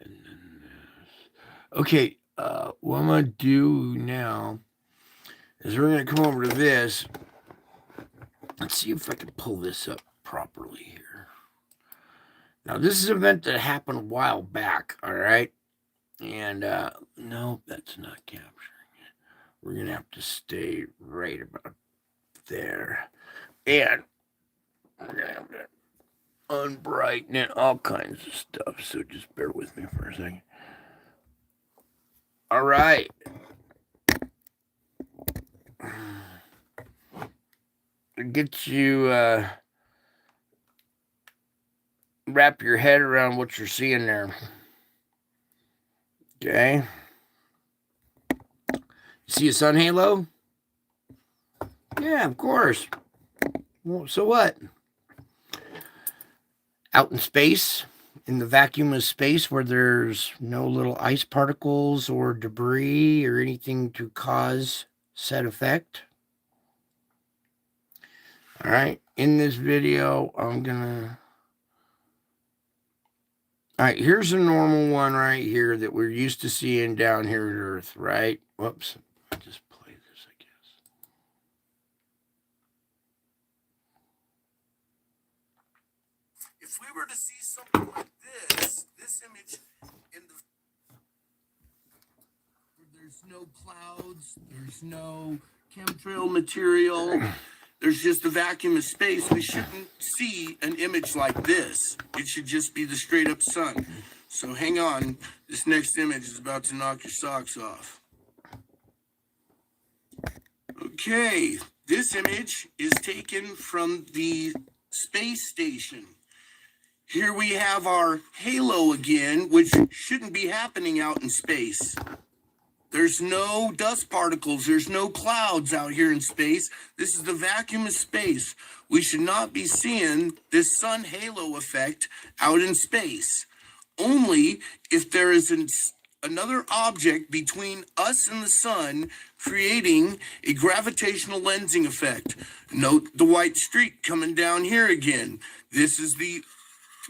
And then this. Okay, what I'm going to do now is we're going to come over to this. Let's see if I can pull this up properly here. Now, this is an event that happened a while back, all right? And, no, that's not capturing it. We're going to have to stay right about there. And we're going to have to unbrighten it, all kinds of stuff. So just bear with me for a second. All right. It gets you, wrap your head around what you're seeing there. Okay. You see a sun halo? Yeah, of course. Well, so what? Out in space, in the vacuum of space where there's no little ice particles or debris or anything to cause said effect. All right. In this video, I'm going to... All right, here's a normal one right here that we're used to seeing down here at Earth, right? Whoops, I just play this, I guess. If we were to see something like this image in the... There's no clouds, there's no chemtrail material, there's just a vacuum of space. We shouldn't see an image like this. It should just be the straight up sun. So hang on. This next image is about to knock your socks off. Okay. This image is taken from the space station. Here we have our halo again, which shouldn't be happening out in space. There's no dust particles. There's no clouds out here in space. This is the vacuum of space. We should not be seeing this sun halo effect out in space. Only if there is another object between us and the sun creating a gravitational lensing effect. Note the white streak coming down here again. This is the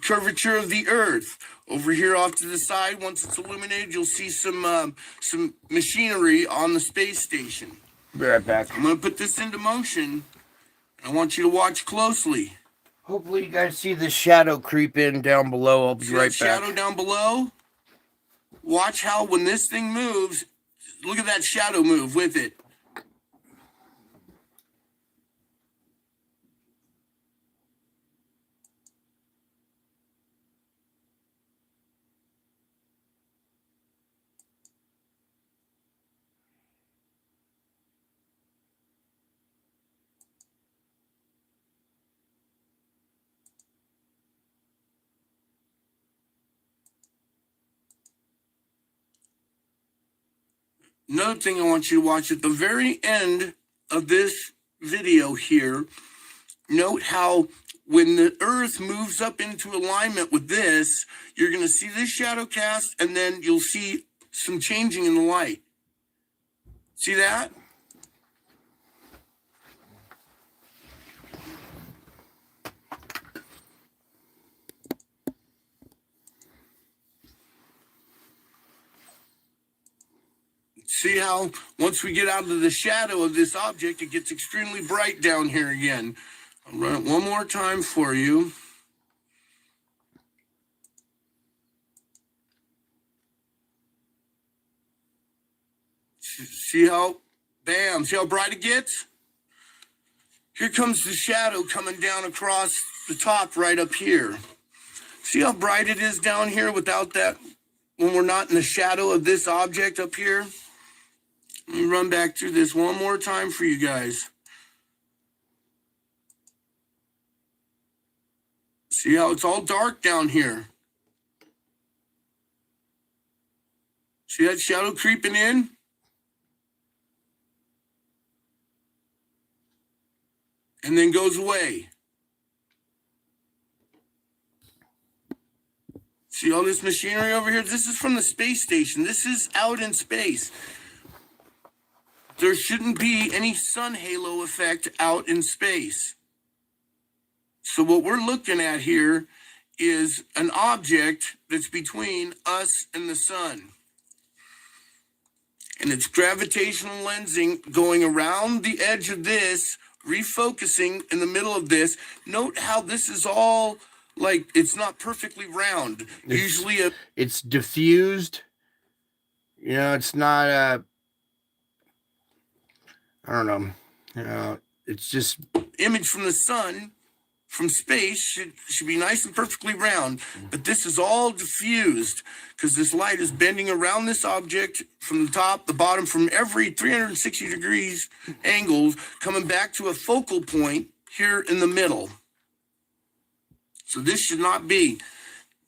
curvature of the Earth. Over here off to the side, once it's illuminated, you'll see some machinery on the space station. Be right back. I'm going to put this into motion. I want you to watch closely. Hopefully you guys see the shadow creep in down below. I'll be right back. Shadow down below? Watch how when this thing moves, look at that shadow move with it. Another thing I want you to watch at the very end of this video here, note how when the Earth moves up into alignment with this, you're going to see this shadow cast, and then you'll see some changing in the light. See that? See how once we get out of the shadow of this object, it gets extremely bright down here again. I'll run it one more time for you. See how, bam, see how bright it gets? Here comes the shadow coming down across the top right up here. See how bright it is down here without that, when we're not in the shadow of this object up here? Let me run back through this one more time for you guys. See how it's all dark down here? See that shadow creeping in? And then goes away. See all this machinery over here? This is from the space station. This is out in space. There shouldn't be any sun halo effect out in space. So what we're looking at here is an object that's between us and the sun. And it's gravitational lensing going around the edge of this, refocusing in the middle of this. Note how this is all like, it's not perfectly round. It's diffused. You know, it's not I don't know. You know, it's just image from the sun, from space, should be nice and perfectly round. But this is all diffused because this light is bending around this object from the top, the bottom, from every 360 degrees angles, coming back to a focal point here in the middle. So this should not be.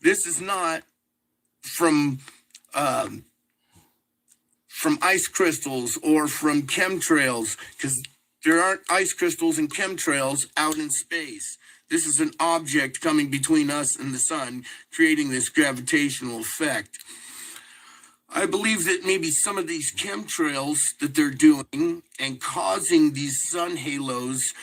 This is not from ice crystals or from chemtrails, because there aren't ice crystals and chemtrails out in space. This is an object coming between us and the sun, creating this gravitational effect. I believe that maybe some of these chemtrails that they're doing and causing these sun halos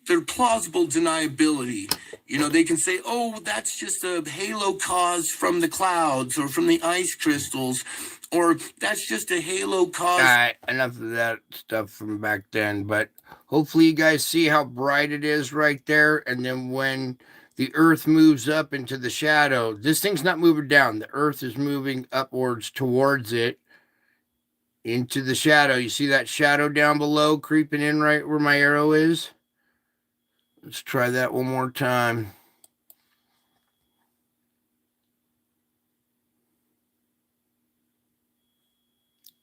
they're plausible deniability. You know, they can say, oh, that's just a halo caused from the clouds or from the ice crystals, or that's just a halo cause. All right, enough of that stuff from back then. But hopefully you guys see how bright it is right there. And then when the Earth moves up into the shadow, this thing's not moving down. The Earth is moving upwards towards it into the shadow. You see that shadow down below creeping in right where my arrow is? Let's try that one more time.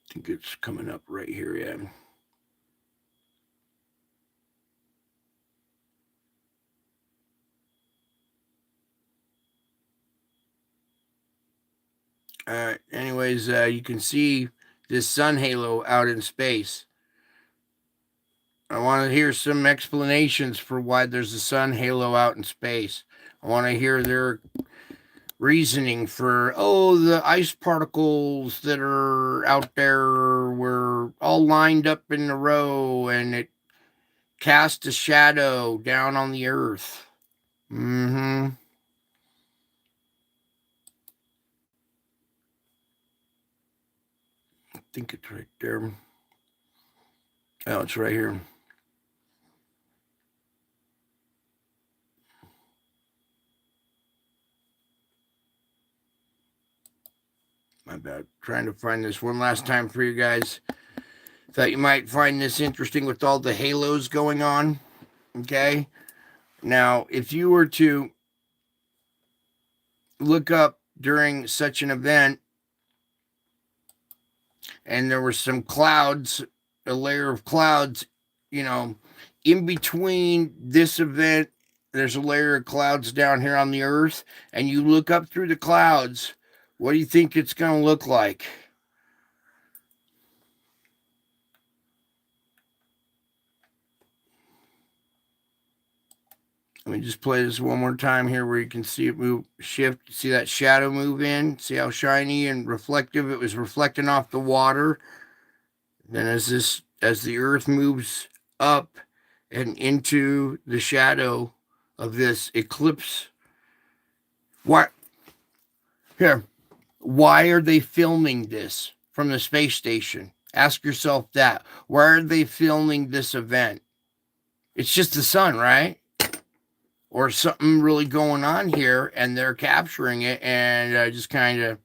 I think it's coming up right here, yeah. All right, anyways, you can see this sun halo out in space. I want to hear some explanations for why there's a sun halo out in space. I want to hear their reasoning for, oh, the ice particles that are out there were all lined up in a row and it cast a shadow down on the Earth. think it's right there. Oh, it's right here. My bad. Trying to find this one last time for you guys. Thought you might find this interesting with all the halos going on. Okay. Now, if you were to look up during such an event and there were some clouds, a layer of clouds, in between this event, there's a layer of clouds down here on the earth, and you look up through the clouds, what do you think it's going to look like? Let me just play this one more time here where you can see it move, shift, see that shadow move in, see how shiny and reflective it was reflecting off the water. Then as the earth moves up and into the shadow of this eclipse, why are they filming this from the space station? Ask yourself that. Why are they filming this event? It's just the sun, right? Or something really going on here, and they're capturing it and just kind of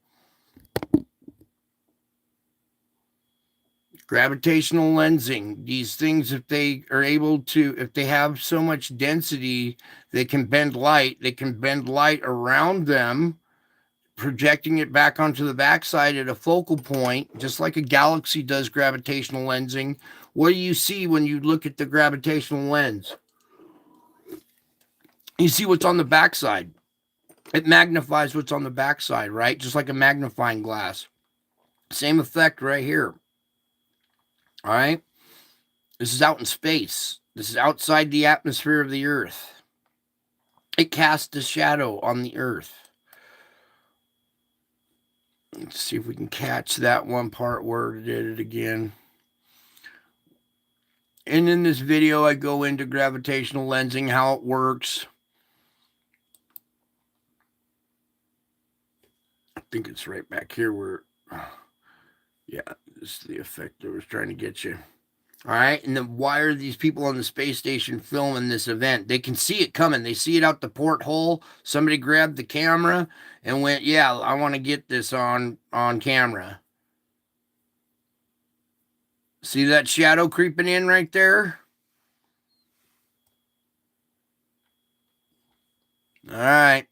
gravitational lensing. These things, if they are able to, if they have so much density, they can bend light. They can bend light around them, projecting it back onto the backside at a focal point, just like a galaxy does gravitational lensing. What do you see when you look at the gravitational lens? You see what's on the backside. It magnifies what's on the backside, right? Just like a magnifying glass. Same effect right here. All right. This is out in space. This is outside the atmosphere of the Earth. It casts a shadow on the Earth. Let's see if we can catch that one part where it did it again. And in this video, I go into gravitational lensing, how it works. I think it's right back here where, yeah, this is the effect that was trying to get you. All right. And then why are these people on the space station filming this event? They can see it coming. They see it out the porthole. Somebody grabbed the camera and went, yeah, I want to get this on camera. See that shadow creeping in right there? All right.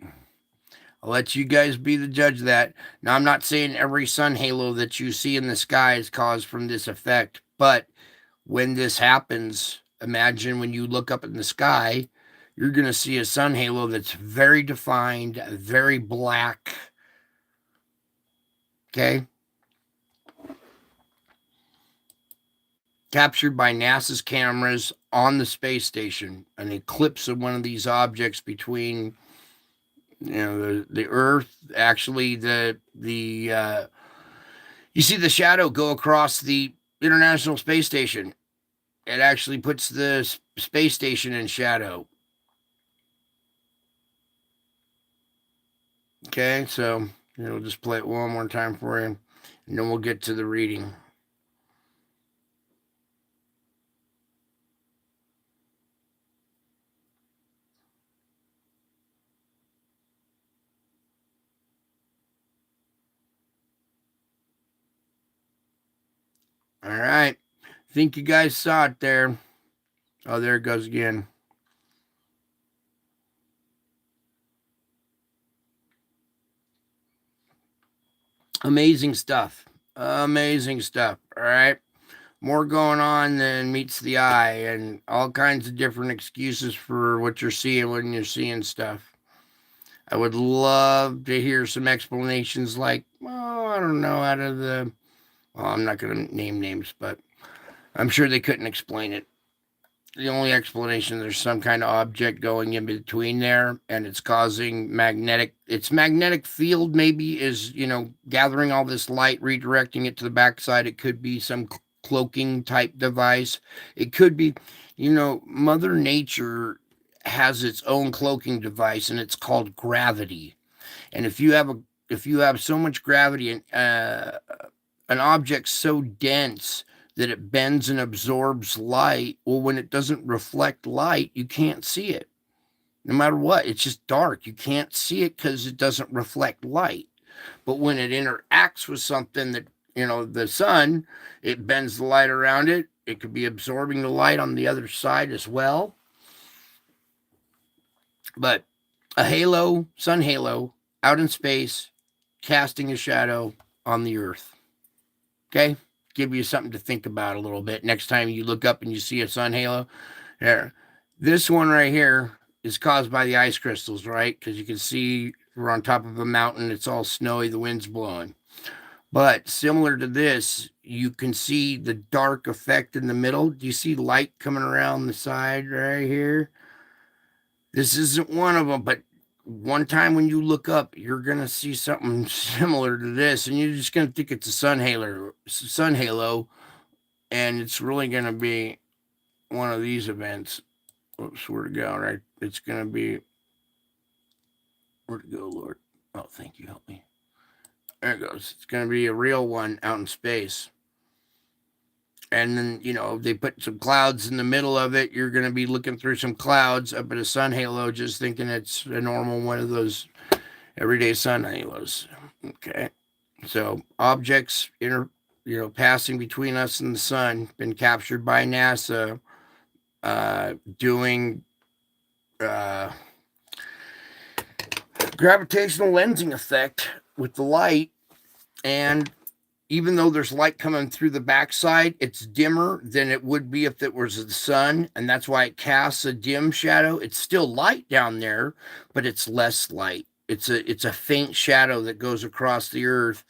I'll let you guys be the judge of that. Now, I'm not saying every sun halo that you see in the sky is caused from this effect, but when this happens, imagine when you look up in the sky, you're going to see a sun halo that's very defined, very black. Okay? Captured by NASA's cameras on the space station. An eclipse of one of these objects between, the Earth. Actually, you see the shadow go across the International Space Station. It actually puts the space station in shadow. Okay, so we'll just play it one more time for you, and then we'll get to the reading. All right. Think you guys saw it there. Oh, there it goes again. Amazing stuff. Amazing stuff. All right. More going on than meets the eye, and all kinds of different excuses for what you're seeing when you're seeing stuff. I would love to hear some explanations like, I don't know, I'm not going to name names, but I'm sure they couldn't explain it. The only explanation, there's some kind of object going in between there, and it's causing its magnetic field maybe is, gathering all this light, redirecting it to the backside. It could be some cloaking type device. It could be, Mother Nature has its own cloaking device, and it's called gravity. And if you have so much gravity and an object so dense that it bends and absorbs light, well, when it doesn't reflect light, you can't see it. No matter what, it's just dark. You can't see it because it doesn't reflect light. But when it interacts with something that, the sun, it bends the light around it. It could be absorbing the light on the other side as well. But a halo, sun halo, out in space, casting a shadow on the earth. Okay? Give you something to think about a little bit. Next time you look up and you see a sun halo. There. This one right here is caused by the ice crystals, right? Because you can see we're on top of a mountain. It's all snowy. The wind's blowing. But similar to this, you can see the dark effect in the middle. Do you see light coming around the side right here? This isn't one of them, but one time when you look up, you're going to see something similar to this, and you're just going to think it's a sun halo, and it's really going to be one of these events. Oops, where'd it go? Right? It's going to be, where'd it go, Lord? Oh, thank you. Help me. There it goes. It's going to be a real one out in space. And then, they put some clouds in the middle of it. You're going to be looking through some clouds up at a sun halo, just thinking it's a normal one of those everyday sun halos. Okay. So objects, passing between us and the sun, been captured by NASA, doing gravitational lensing effect with the light. And even though there's light coming through the backside, it's dimmer than it would be if it was the sun, and that's why it casts a dim shadow. It's still light down there, but it's less light. It's a faint shadow that goes across the earth,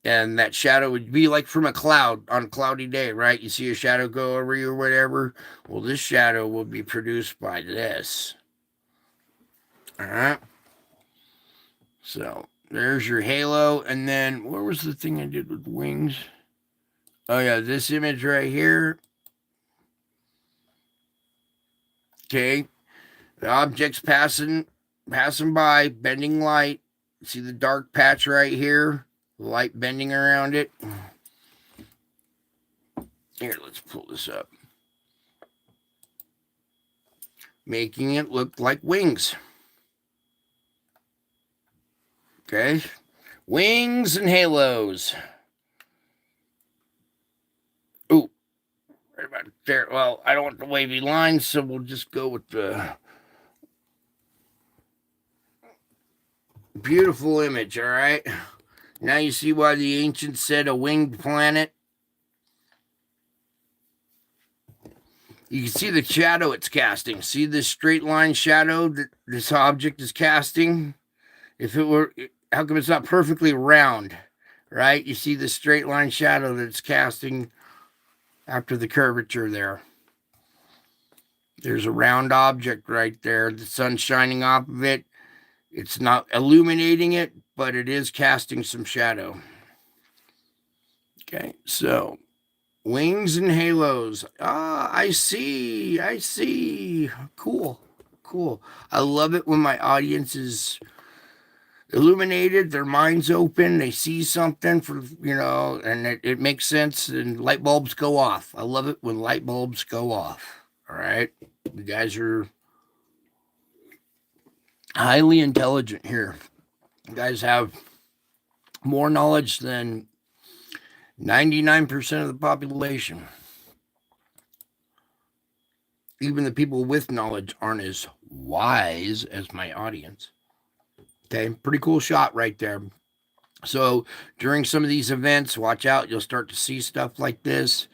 and that shadow would be like from a cloud on a cloudy day, right? You see a shadow go over you or whatever. Well, this shadow will be produced by this. All right. So there's your halo. And then where was the thing I did with wings? Oh, yeah, this image right here. Okay. The object's passing by, bending light. See the dark patch right here? The light bending around it. Here, let's pull this up. Making it look like wings. Okay. Wings and halos. Ooh. Right about there. Well, I don't want the wavy lines, so we'll just go with the beautiful image, all right? Now you see why the ancients said a winged planet. You can see the shadow it's casting. See this straight line shadow that this object is casting? If it were, how come it's not perfectly round, right? You see the straight line shadow that it's casting after the curvature there. There's a round object right there. The sun's shining off of it. It's not illuminating it, but it is casting some shadow. Okay, so wings and halos. I see. Cool. I love it when my audience is illuminated, their mind's open, they see something and it makes sense, and light bulbs go off. I love it when light bulbs go off. All right. You guys are highly intelligent here. You guys have more knowledge than 99% of the population. Even the people with knowledge aren't as wise as my audience. Okay, pretty cool shot right there. So during some of these events, watch out. You'll start to see stuff like this.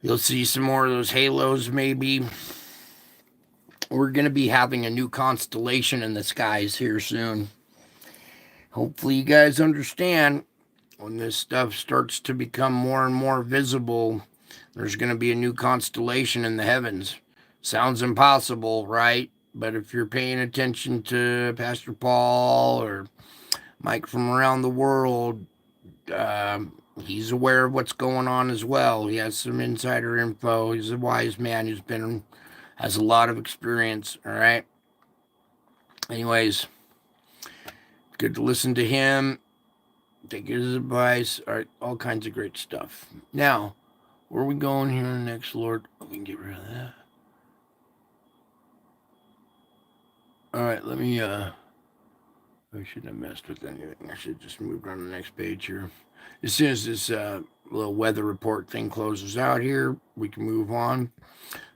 You'll see some more of those halos maybe. We're going to be having a new constellation in the skies here soon. Hopefully you guys understand when this stuff starts to become more and more visible, there's going to be a new constellation in the heavens. Sounds impossible, right? But if you're paying attention to Pastor Paul or Mike from around the world, he's aware of what's going on as well. He has some insider info. He's a wise man who's has a lot of experience. All right. Anyways, good to listen to him. take his advice. All right, all kinds of great stuff. Now, where are we going here next, Lord? Oh, we can get rid of that. All right, let me, I shouldn't have messed with anything. I should just move on to the next page here. As soon as this little weather report thing closes out here, we can move on.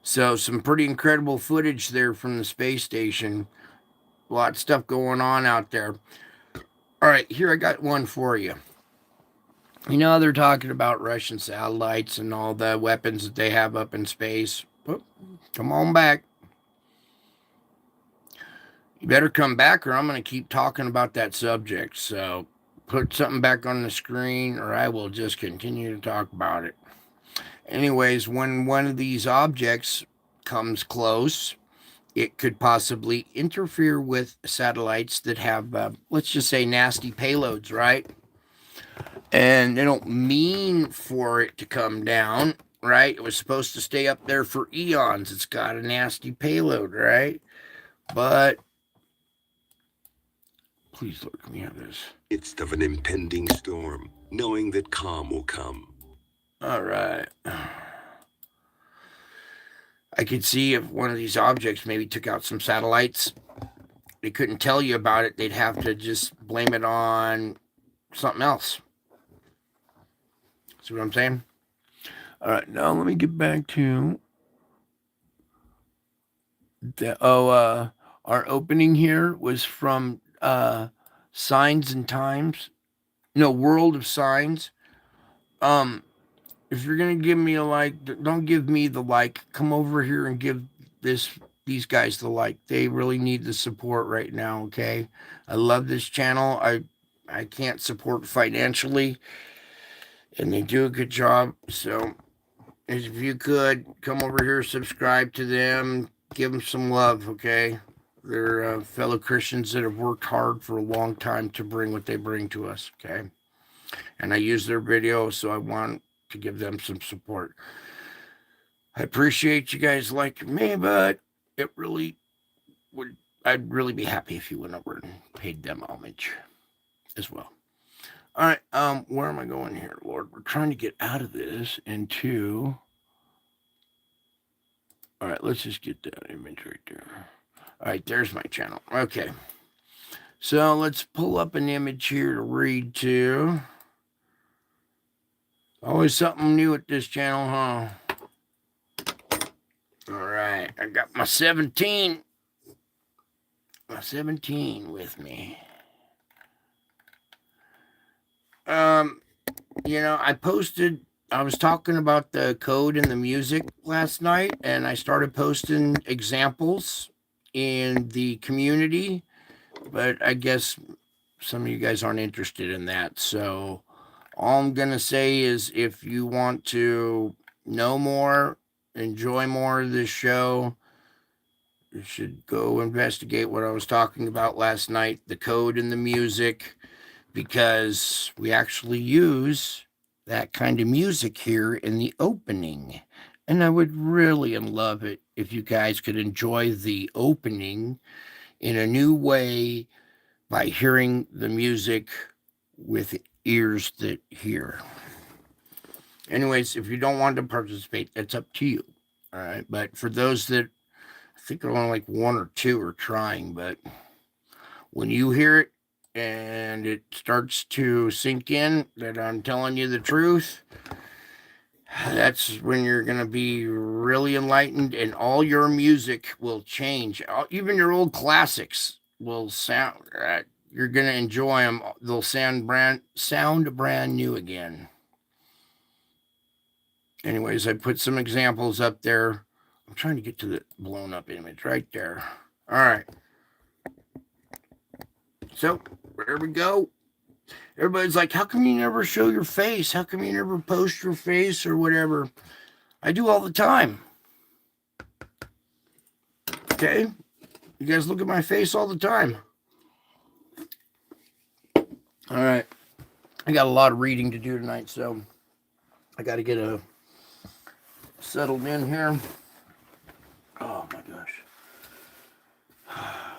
So, some pretty incredible footage there from the space station. A lot of stuff going on out there. All right, here I got one for you. You know, they're talking about Russian satellites and all the weapons that they have up in space. Oh, come on back. You better come back or I'm going to keep talking about that subject. So put something back on the screen or I will just continue to talk about it. Anyways, when one of these objects comes close, it could possibly interfere with satellites that have, let's just say, nasty payloads, right? And they don't mean for it to come down, right? It was supposed to stay up there for eons. It's got a nasty payload, right? But please, Lord, can we have this? Midst of an impending storm, knowing that calm will come. All right. I could see if one of these objects maybe took out some satellites. They couldn't tell you about it. They'd have to just blame it on something else. See what I'm saying? All right, now let me get back to the our opening here was from Signs and Times. No, World of Signs. If you're gonna give me a like, don't give me the like. Come over here and give these guys the like. They really need the support right now, okay? I love this channel. I can't support financially. And they do a good job. So if you could come over here, subscribe to them, give them some love, okay? They're fellow Christians that have worked hard for a long time to bring what they bring to us, okay? And I use their videos, so I want to give them some support. I appreciate you guys liking me, but it really would, I'd really be happy if you went over and paid them homage as well. All right, where am I going here, Lord? We're trying to get out of this into... All right, let's just get that image right there. All right, there's my channel. Okay. So let's pull up an image here to read to. Always something new at this channel, huh? All right, I got my 17 with me. You know, I was talking about the code and the music last night, and I started posting examples in the community, but I guess some of you guys aren't interested in that. So all I'm going to say is if you want to know more, enjoy more of this show, you should go investigate what I was talking about last night, the code and the music, because we actually use that kind of music here in the opening. And I would really love it if you guys could enjoy the opening in a new way by hearing the music with ears that hear. Anyways, if you don't want to participate, that's up to you. All right. But for those that, I think only like one or two are trying, but when you hear it, and it starts to sink in that I'm telling you the truth, that's when you're going to be really enlightened and all your music will change. Even your old classics will sound, you're going to enjoy them. They'll sound brand new again. Anyways, I put some examples up there. I'm trying to get to the blown up image right there. All right. So there we go. Everybody's like, how come you never show your face? How come you never post your face or whatever? I do all the time. Okay? You guys look at my face all the time. All right. I got a lot of reading to do tonight, so I got to get settled in here. Oh, my gosh.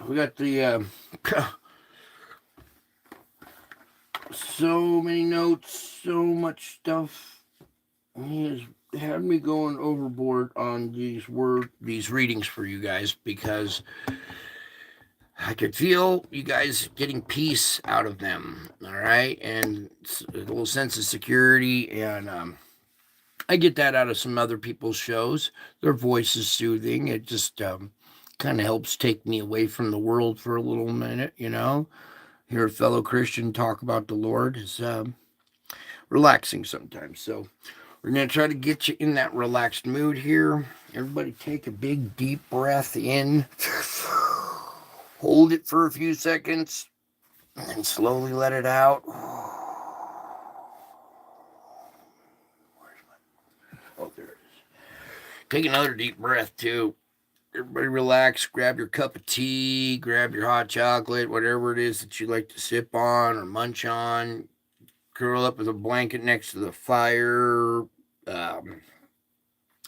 We got the... so many notes, so much stuff. He has had me going overboard on these readings for you guys because I could feel you guys getting peace out of them, all right, and a little sense of security, and I get that out of some other people's shows. Their voice is soothing. It just kind of helps take me away from the world for a little minute, you know. Hear a fellow Christian talk about the Lord is relaxing sometimes. So we're going to try to get you in that relaxed mood here. Everybody take a big, deep breath in. Hold it for a few seconds and then slowly let it out. Oh, there it is. Take another deep breath, too. Everybody relax. Grab your cup of tea. Grab your hot chocolate, whatever it is that you like to sip on or munch on. Curl up with a blanket next to the fire.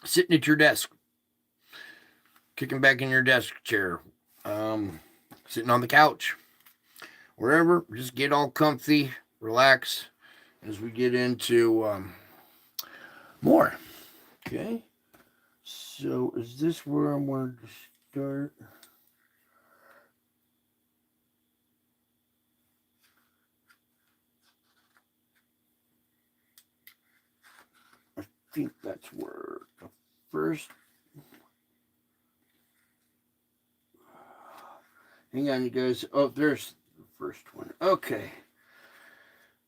Sitting at your desk. Kicking back in your desk chair. Sitting on the couch. Wherever. Just get all comfy. Relax as we get into more. Okay. So is this where I wanted to start? I think that's where the first. Hang on, you guys. Oh, there's the first one. Okay.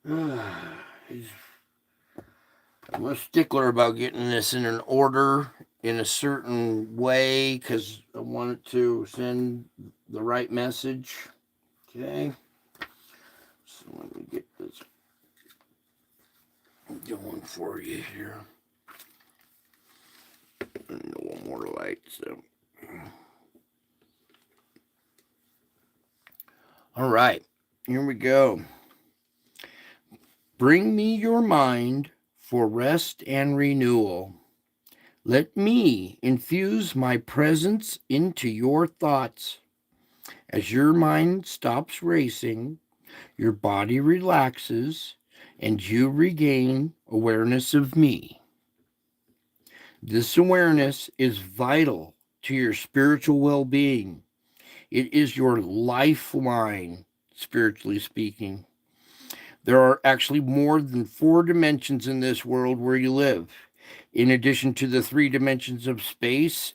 I'm a stickler about getting this in an order in a certain way because I wanted to send the right message. Okay. So let me get this going for you here. I need one more light, so. All right, here we go. Bring me your mind for rest and renewal. Let me infuse my presence into your thoughts. As your mind stops racing, your body relaxes, and you regain awareness of me. This awareness is vital to your spiritual well-being. It is your lifeline, spiritually speaking. There are actually more than 4 dimensions in this world where you live, in addition to the 3 dimensions of space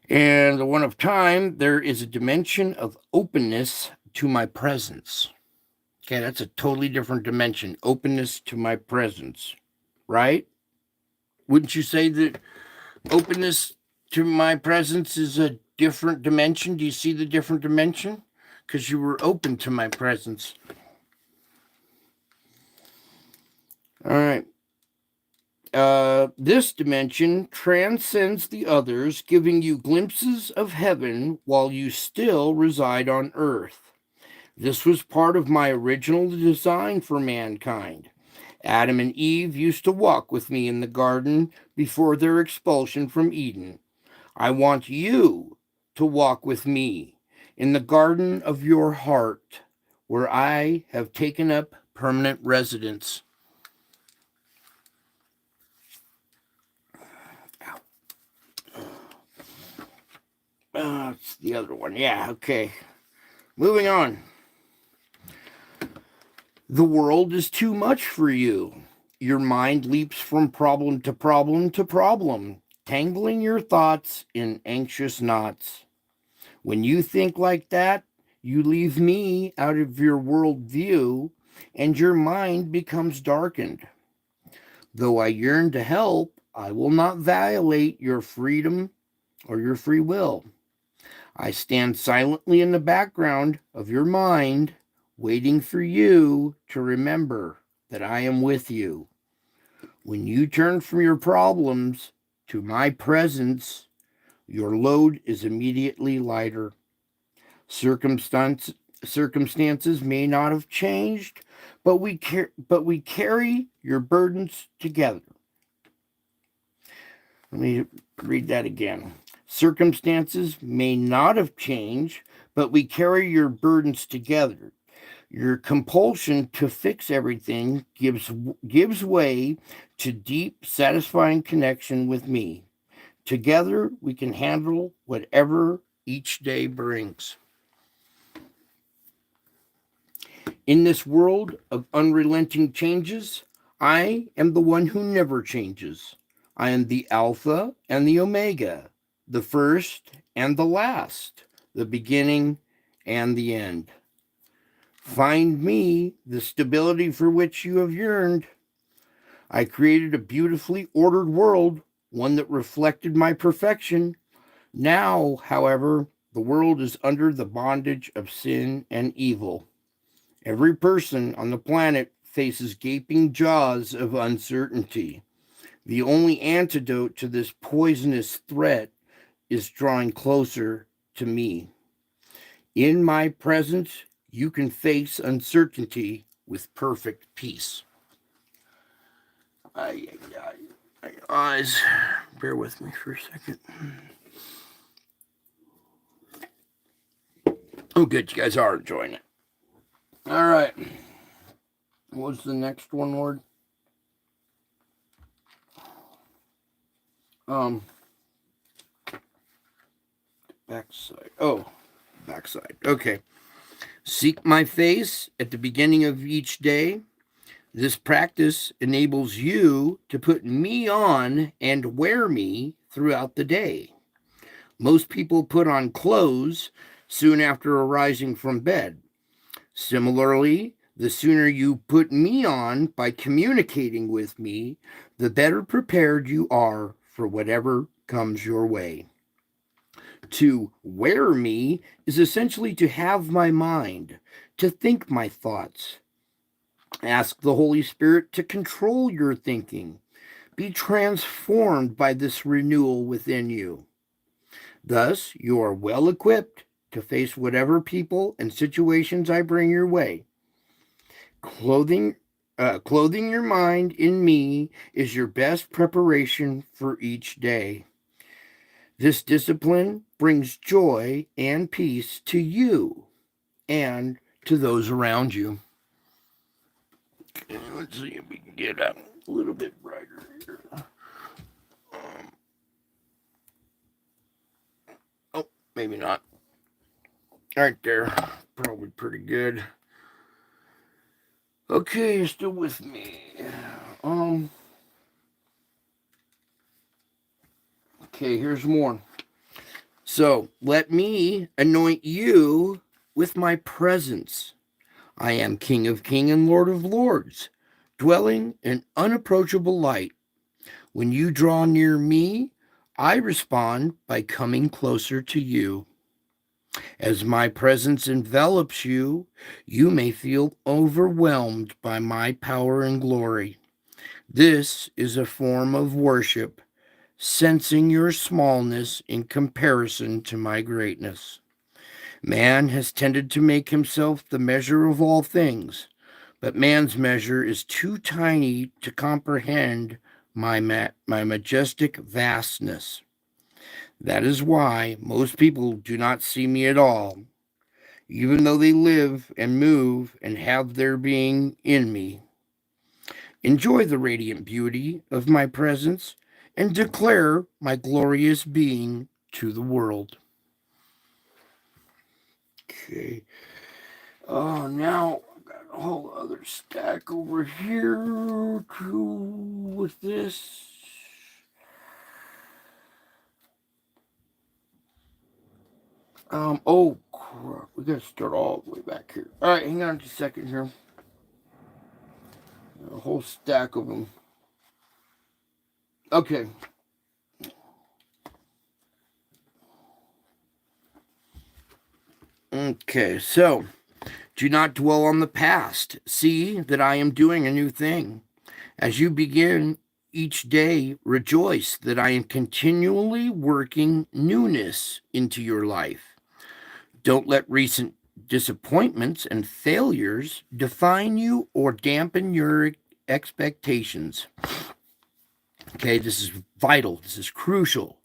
and the one of time. There is a dimension of openness to my presence. Okay, that's a totally different dimension. Openness to my presence, right? Wouldn't you say that openness to my presence is a different dimension? Do you see the different dimension? Because you were open to my presence. All right. This dimension transcends the others, giving you glimpses of heaven while you still reside on earth. This was part of my original design for mankind. Adam and Eve used to walk with me in the garden before their expulsion from Eden. I want you to walk with me in the garden of your heart, where I have taken up permanent residence. It's the other one. Yeah, okay. Moving on. The world is too much for you. Your mind leaps from problem to problem to problem, tangling your thoughts in anxious knots. When you think like that, you leave me out of your world view, and your mind becomes darkened. Though I yearn to help, I will not violate your freedom or your free will. I stand silently in the background of your mind, waiting for you to remember that I am with you. When you turn from your problems to my presence, your load is immediately lighter. Circumstances may not have changed, but we carry your burdens together. Let me read that again. Circumstances may not have changed, but we carry your burdens together. Your compulsion to fix everything gives way to deep, satisfying connection with me. Together, we can handle whatever each day brings. In this world of unrelenting changes, I am the one who never changes. I am the Alpha and the Omega, the first and the last, the beginning and the end. Find me the stability for which you have yearned. I created a beautifully ordered world, one that reflected my perfection. Now, however, the world is under the bondage of sin and evil. Every person on the planet faces gaping jaws of uncertainty. The only antidote to this poisonous threat is drawing closer to me. In my presence, you can face uncertainty with perfect peace. Eyes, bear with me for a second. Oh, good. You guys are enjoying it. All right. What's the next one, Lord? Backside. Oh, backside. Okay. Seek my face at the beginning of each day. This practice enables you to put me on and wear me throughout the day. Most people put on clothes soon after arising from bed. Similarly, the sooner you put me on by communicating with me, the better prepared you are for whatever comes your way. To wear me is essentially to have my mind, to think my thoughts. Ask the Holy Spirit to control your thinking. Be transformed by this renewal within you. Thus, you are well equipped to face whatever people and situations I bring your way. Clothing your mind in me is your best preparation for each day. This discipline brings joy and peace to you and to those around you. Okay, let's see if we can get a little bit brighter here. Oh, maybe not. Right there. Probably pretty good. Okay, you're still with me. Okay, here's more. So, let me anoint you with my presence. I am King of Kings and Lord of Lords, dwelling in unapproachable light. When you draw near me, I respond by coming closer to you. As my presence envelops you, you may feel overwhelmed by my power and glory. This is a form of worship, sensing your smallness in comparison to my greatness. Man has tended to make himself the measure of all things, but man's measure is too tiny to comprehend my majestic vastness. That is why most people do not see me at all, even though they live and move and have their being in me. Enjoy the radiant beauty of my presence and declare my glorious being to the world. Okay. Oh, now I've got a whole other stack over here with this. Oh, crap. We got to start all the way back here. All right, hang on just a second here. A whole stack of them. Okay. Okay, so do not dwell on the past. See that I am doing a new thing. As you begin each day, rejoice that I am continually working newness into your life. Don't let recent disappointments and failures define you or dampen your expectations. Okay, this is vital. This is crucial.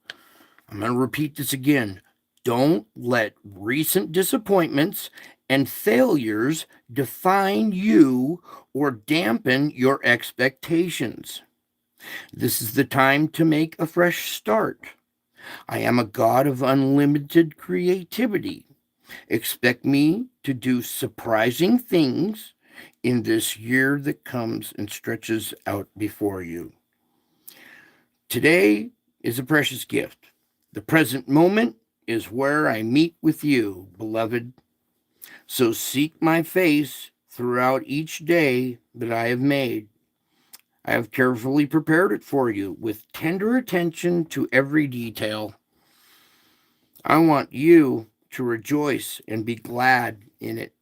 I'm going to repeat this again. Don't let recent disappointments and failures define you or dampen your expectations. This is the time to make a fresh start. I am a God of unlimited creativity. Expect me to do surprising things in this year that comes and stretches out before you. Today is a precious gift. The present moment is where I meet with you, beloved. So seek my face throughout each day that I have made. I have carefully prepared it for you with tender attention to every detail. I want you to rejoice and be glad in it.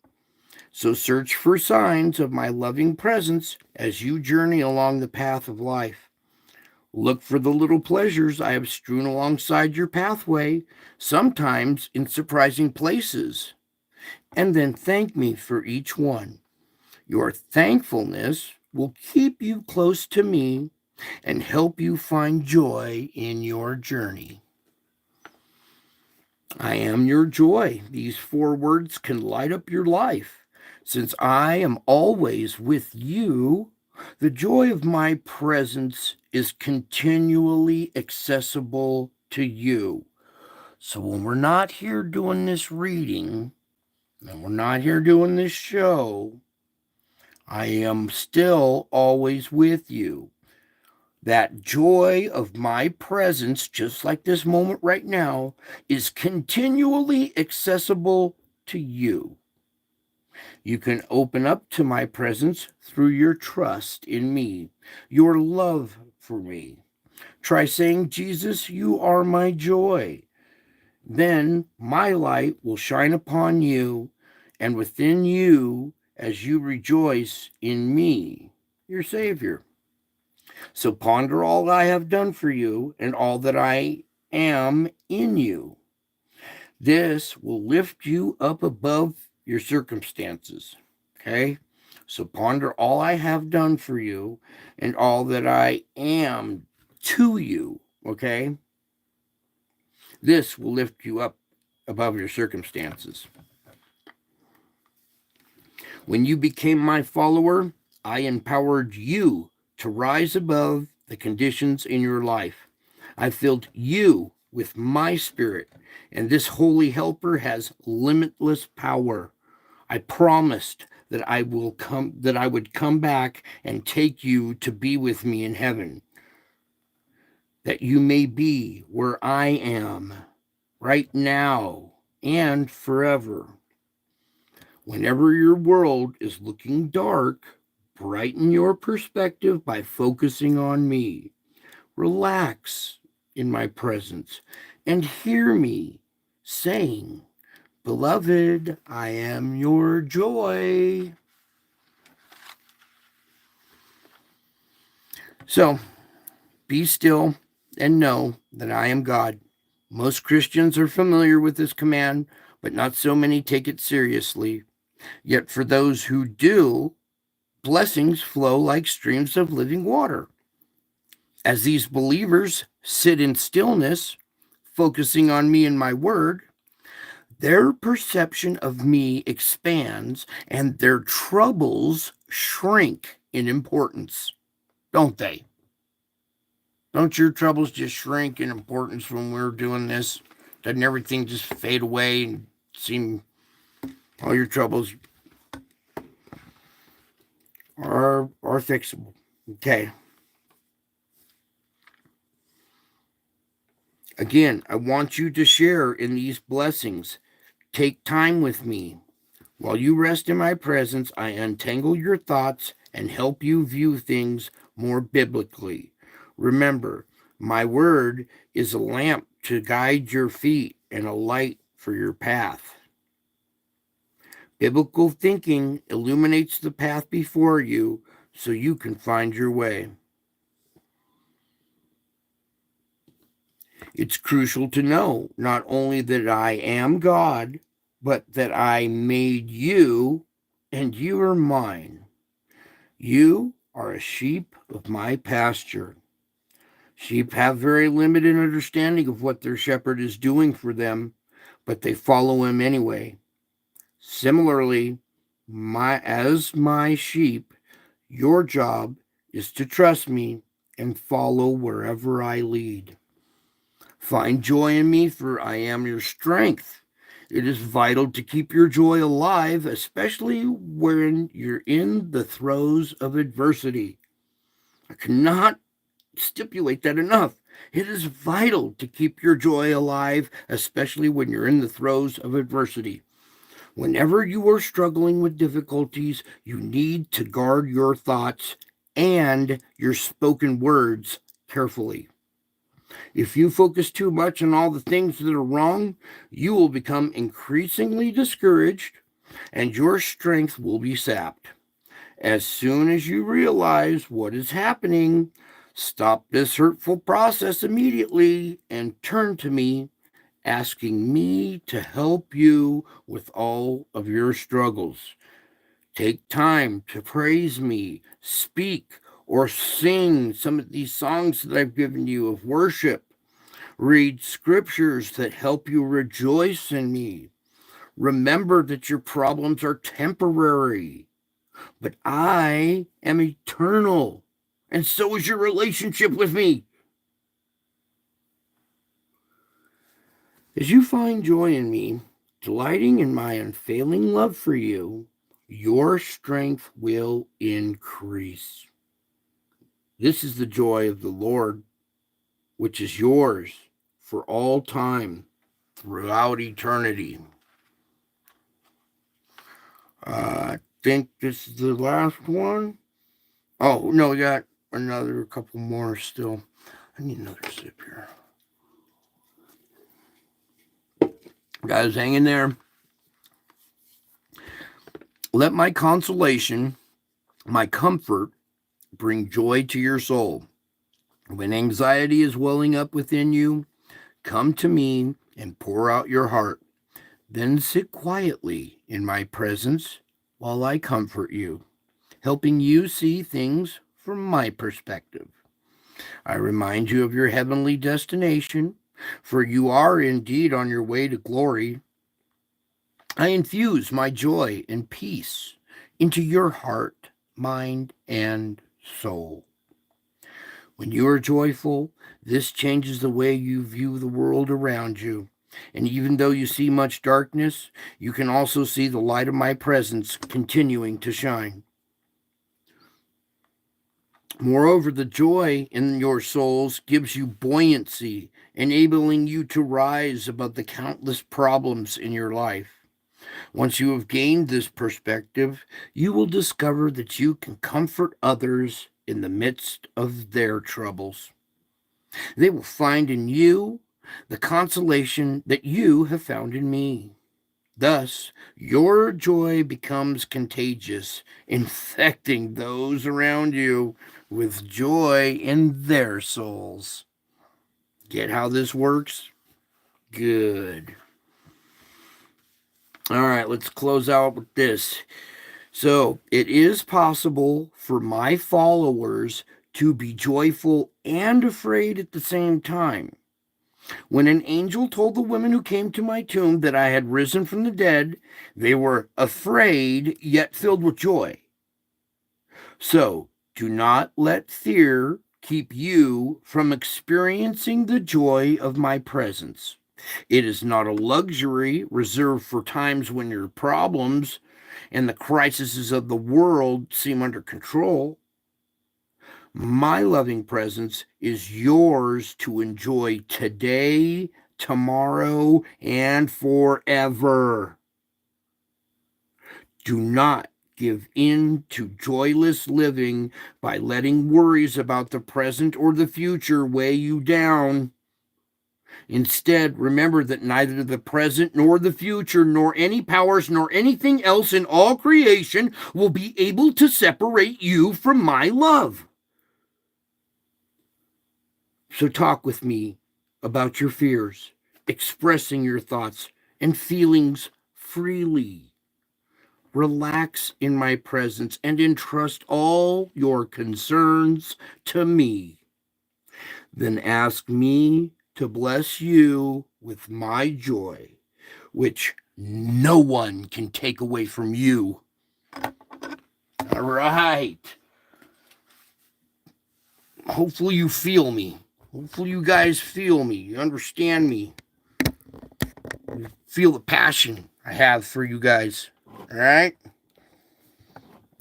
So search for signs of my loving presence as you journey along the path of life. Look for the little pleasures I have strewn alongside your pathway, sometimes in surprising places, and then thank me for each one. Your thankfulness will keep you close to me and help you find joy in your journey. I am your joy. These 4 words can light up your life. Since I am always with you, the joy of my presence is continually accessible to you. So when we're not here doing this reading, and we're not here doing this show, I am still always with you. That joy of my presence, just like this moment right now, is continually accessible to you. You can open up to my presence through your trust in me, your love for me. Try saying, Jesus, you are my joy. Then my light will shine upon you and within you as you rejoice in me, your Savior. So ponder all I have done for you and all that I am in you. This will lift you up above your circumstances. Okay? So ponder all I have done for you and all that I am to you. Okay? This will lift you up above your circumstances. When you became my follower, I empowered you to rise above the conditions in your life. I filled you with my spirit, and this holy helper has limitless power. I promised that I would come back and take you to be with me in heaven, that you may be where I am right now and forever. Whenever your world is looking dark, brighten your perspective by focusing on me. Relax in my presence and hear me saying, Beloved, I am your joy. So, be still and know that I am God. Most Christians are familiar with this command, but not so many take it seriously. Yet for those who do, blessings flow like streams of living water. As these believers sit in stillness, focusing on me and my word, their perception of me expands and their troubles shrink in importance, don't they? Don't your troubles just shrink in importance when we're doing this? Doesn't everything just fade away and seem all your troubles are fixable? Okay. Again, I want you to share in these blessings. Take time with me. While you rest in my presence, I untangle your thoughts and help you view things more biblically. Remember, my word is a lamp to guide your feet and a light for your path. Biblical thinking illuminates the path before you so you can find your way. It's crucial to know not only that I am God, but that I made you and you are mine. You are a sheep of my pasture. Sheep have very limited understanding of what their shepherd is doing for them, but they follow him anyway. Similarly, as my sheep, your job is to trust me and follow wherever I lead. Find joy in me, for I am your strength. It is vital to keep your joy alive, especially when you're in the throes of adversity. I cannot stipulate that enough. It is vital to keep your joy alive, especially when you're in the throes of adversity. Whenever you are struggling with difficulties, you need to guard your thoughts and your spoken words carefully. If you focus too much on all the things that are wrong, you will become increasingly discouraged and your strength will be sapped. As soon as you realize what is happening, stop this hurtful process immediately and turn to me, asking me to help you with all of your struggles. Take time to praise me, speak, or sing some of these songs that I've given you of worship. Read scriptures that help you rejoice in me. Remember that your problems are temporary, but I am eternal, and so is your relationship with me. As you find joy in me, delighting in my unfailing love for you, your strength will increase. This is the joy of the Lord, which is yours for all time, throughout eternity. I think this is the last one. Oh, no, we got a couple more still. I need another sip here. Guys, hang in there. Let my consolation, my comfort, bring joy to your soul. When anxiety is welling up within you, come to me and pour out your heart. Then sit quietly in my presence while I comfort you, helping you see things from my perspective. I remind you of your heavenly destination, for you are indeed on your way to glory. I infuse my joy and peace into your heart, mind, and soul. When you are joyful, this changes the way you view the world around you. And even though you see much darkness, you can also see the light of my presence continuing to shine. Moreover, the joy in your souls gives you buoyancy, enabling you to rise above the countless problems in your life. Once you have gained this perspective, you will discover that you can comfort others in the midst of their troubles. They will find in you the consolation that you have found in me. Thus, your joy becomes contagious, infecting those around you with joy in their souls. Get how this works? Good. All right, let's close out with this. So, it is possible for my followers to be joyful and afraid at the same time. When an angel told the women who came to my tomb that I had risen from the dead, they were afraid yet filled with joy. So, do not let fear keep you from experiencing the joy of my presence. It is not a luxury reserved for times when your problems and the crises of the world seem under control. My loving presence is yours to enjoy today, tomorrow, and forever. Do not give in to joyless living by letting worries about the present or the future weigh you down. Instead, remember that neither the present nor the future, nor any powers, nor anything else in all creation will be able to separate you from my love. So talk with me about your fears, expressing your thoughts and feelings freely. Relax in my presence and entrust all your concerns to me. Then ask me to bless you with my joy, which no one can take away from you. All right. Hopefully you feel me. Hopefully you guys feel me. You understand me. You feel the passion I have for you guys. All right?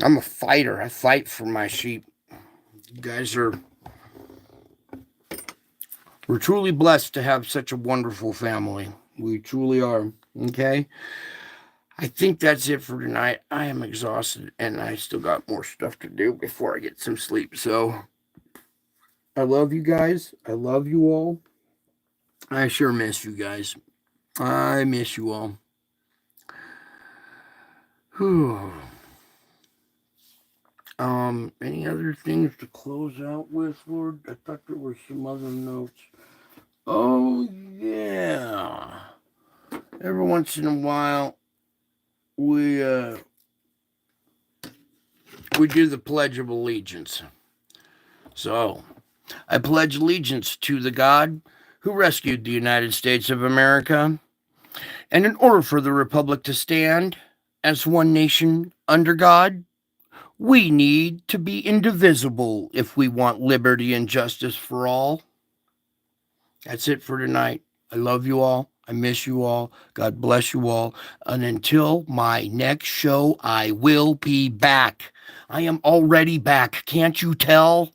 I'm a fighter. I fight for my sheep. You guys we're truly blessed to have such a wonderful family. We truly are. Okay? I think that's it for tonight. I am exhausted and I still got more stuff to do before I get some sleep. So I love you guys. I love you all. I sure miss you guys. I miss you all. Whew. Any other things to close out with, Lord? I thought there were some other notes. Oh, yeah. Every once in a while, we do the Pledge of Allegiance. So, I pledge allegiance to the God who rescued the United States of America. And in order for the Republic to stand as one nation under God, we need to be indivisible if we want liberty and justice for all. That's it for tonight. I love you all. I miss you all. God bless you all. And until my next show, I will be back. I am already back. Can't you tell?